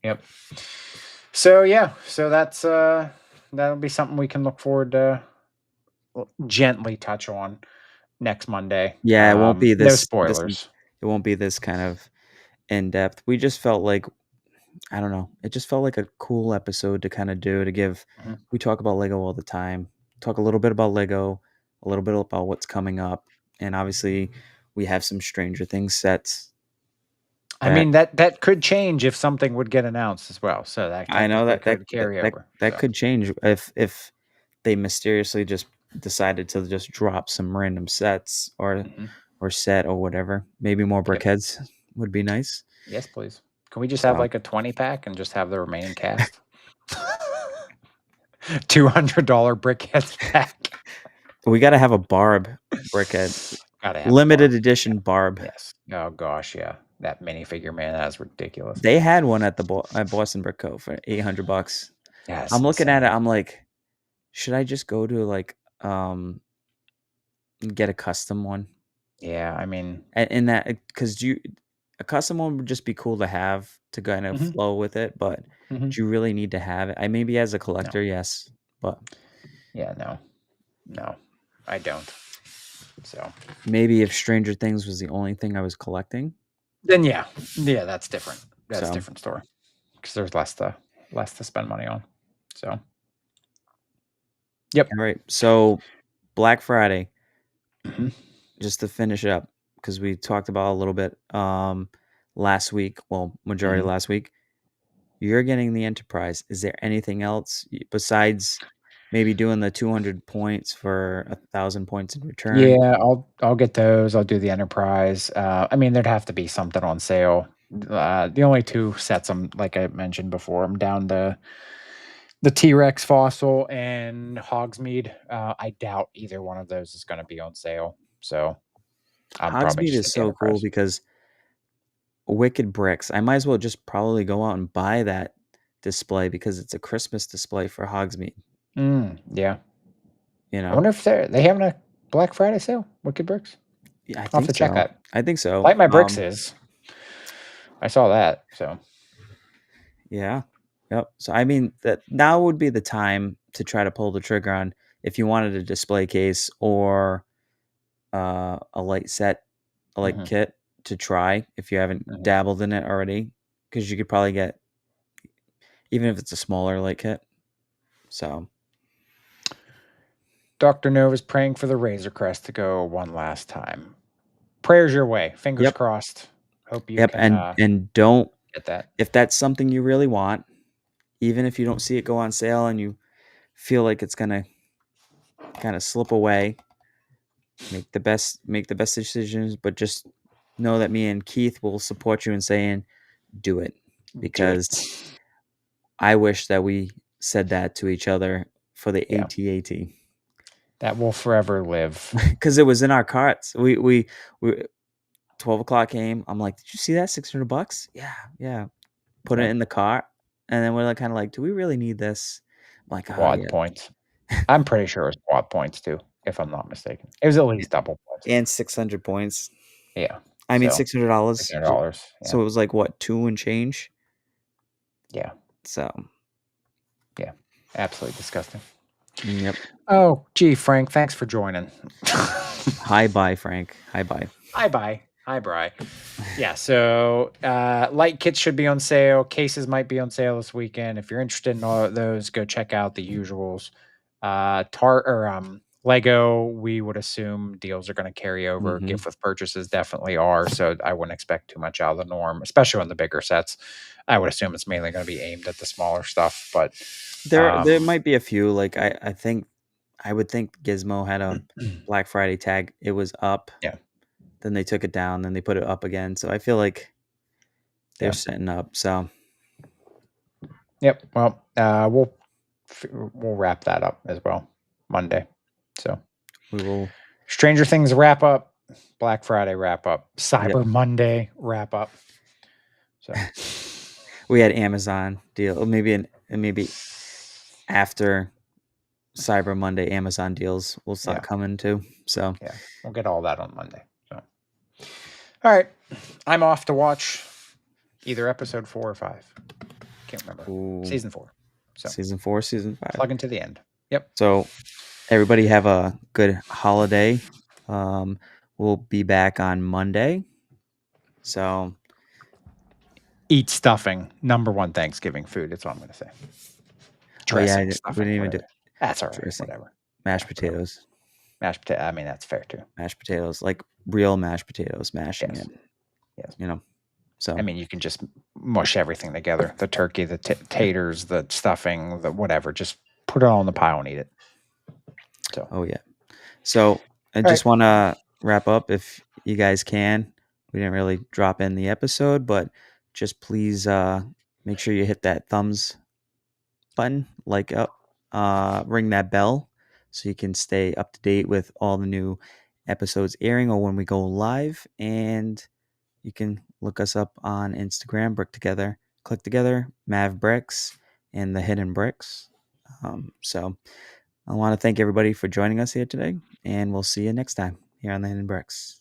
Yep. So yeah, so that'll be something we can look forward to gently touch on next Monday. Yeah, it won't be No this spoilers. it won't be this kind of in depth. We just felt like I don't know. It just felt like a cool episode to kind of do to give. Mhm. We talk about Lego all the time. Talk a little bit about Lego, a little bit about what's coming up, and obviously we have some Stranger Things sets I that mean that could change if something would get announced as well. So that I know technically could carry over. that So could change if they mysteriously just decided to just drop some random sets mhm. or set or whatever. Maybe more Yep. brickheads would be nice. Yes, please. Can we just have So like a 20 pack and just have the remaining cast? $200 brickheads pack. we got to have a Barb brickhead, Gotta have a limited bar. edition Barb. Yes. Oh gosh, yeah. That minifigure, man, that is ridiculous. They had one at at Boston Brick Co for $800. That's I'm looking at it. insane. I'm like, should I just go to like get a custom one? Yeah, I mean, And that because you a custom one would just be cool to have to kind of mhm, flow with it, but mhm. do you really need to have it? I maybe as a No. collector, yes, but Yeah, no. No. I don't. So maybe if Stranger Things was the only thing I was collecting. then yeah. Yeah, that's different. That's a So different story. Because there's less to spend money on. So yep. all right, so Black Friday, Mhm, just to finish up because we talked about a little bit last week. Well, majority mhm. last week. You're getting the Enterprise. Is there anything else besides? maybe doing the 200 points for 1,000 points in return. Yeah, I'll get those. I'll do the Enterprise. I mean, there'd have to be something on sale. The only 2 sets like I mentioned before, I'm down to the T-Rex fossil and Hogsmeade. I doubt either one of those is gonna be on sale, so I'm probably Hogsmeade just is get the so cool Enterprise. because Wicked Bricks. I might as well just probably go out and buy that display because it's a Christmas display for Hogsmeade. Yeah. You I know, wonder if they having a Black Friday sale, Wicked Bricks? yeah, I I'll have think to check so. that. I think so. Light My Bricks is. I saw that, so Yeah. Yep. So I mean that now would be the time to try to pull the trigger on if you wanted a display case or a light set, a light mhm, kit to try if you haven't mhm. dabbled in it already, because you could probably get even if it's a smaller light kit. So Dr. Nova's praying for the Razor Crest to go one last time. Prayers your way. Fingers yep, crossed. Hope you yep, can, and don't get that. if that's something you really want, even if you don't see it go on sale and you feel like it's gonna kind of slip away, make the best decisions, but just know that me and Keith will support you in saying do it Do it. because I wish that we said that to each other for the Yeah. AT-AT That will forever live. because it was in our carts. We 12 o'clock came. I'm like, did you see that $600? Yeah, yeah. Put it Yep. in the cart, and then we're like, kind of like, do we really need this? I'm like, oh Quad yeah, points. I'm pretty sure it was quad points too, if I'm not mistaken. It was at least double points. and 600 points. Yeah. I mean, So $600. $600. Yeah. So it was like what, two and change. Yeah. So Yeah. Absolutely disgusting. yep. Oh, gee, Frank, thanks for joining. Hi, bye, Frank. Hi, bye. Hi, bye. Hi, Bry. Yeah, so light kits should be on sale. Cases might be on sale this weekend. If you're interested in all of those, go check out the usuals. Lego, we would assume deals are going to carry over. Hmm. Gift with purchases definitely are. So I wouldn't expect too much out of the norm, especially on the bigger sets. I would assume it's mainly going to be aimed at the smaller stuff, but There might be a few. Like I would think Gizmo had a Black Friday tag. It was up. yeah, Then they took it down. Then they put it up again. So I feel like they're yeah, setting up. So yep. Well, we'll wrap that up as well Monday. So we will. Stranger Things wrap up, Black Friday wrap up, Yep. Cyber Monday wrap up. So We had Amazon deal. Maybe after Cyber Monday, Amazon deals will start yeah, coming too. So yeah, we'll get all that on Monday. So all right, I'm off to watch either episode 4 or 5. Can't remember. ooh, Season 4. So season 4, season 5. plug into the end. Yep. So everybody have a good holiday. We'll be back on Monday. So Eat stuffing. Number one Thanksgiving food. That's all I'm going to say. oh yeah, Dressing, we stuffing, didn't even do whatever. That's all right. dressing. Whatever. Mashed Yeah, whatever. potatoes. Mashed potato. I mean, that's fair too. Mashed potatoes, like real mashed potatoes, mashing Yes. it. Yes. You know. So I mean, you can just mush everything together. The turkey, the taters, the stuffing, the whatever. Just put it all in the pile and eat it. So, oh yeah. So I all right. just want to wrap up if you guys can. We didn't really drop in the episode, but just please make sure you hit that thumbs button, like up, ring that bell so you can stay up to date with all the new episodes airing or when we go live. And you can look us up on Instagram, Click Together, Mav Bricks, and the Hidden Bricks. So I want to thank everybody for joining us here today, and we'll see you next time here on the Hidden Bricks.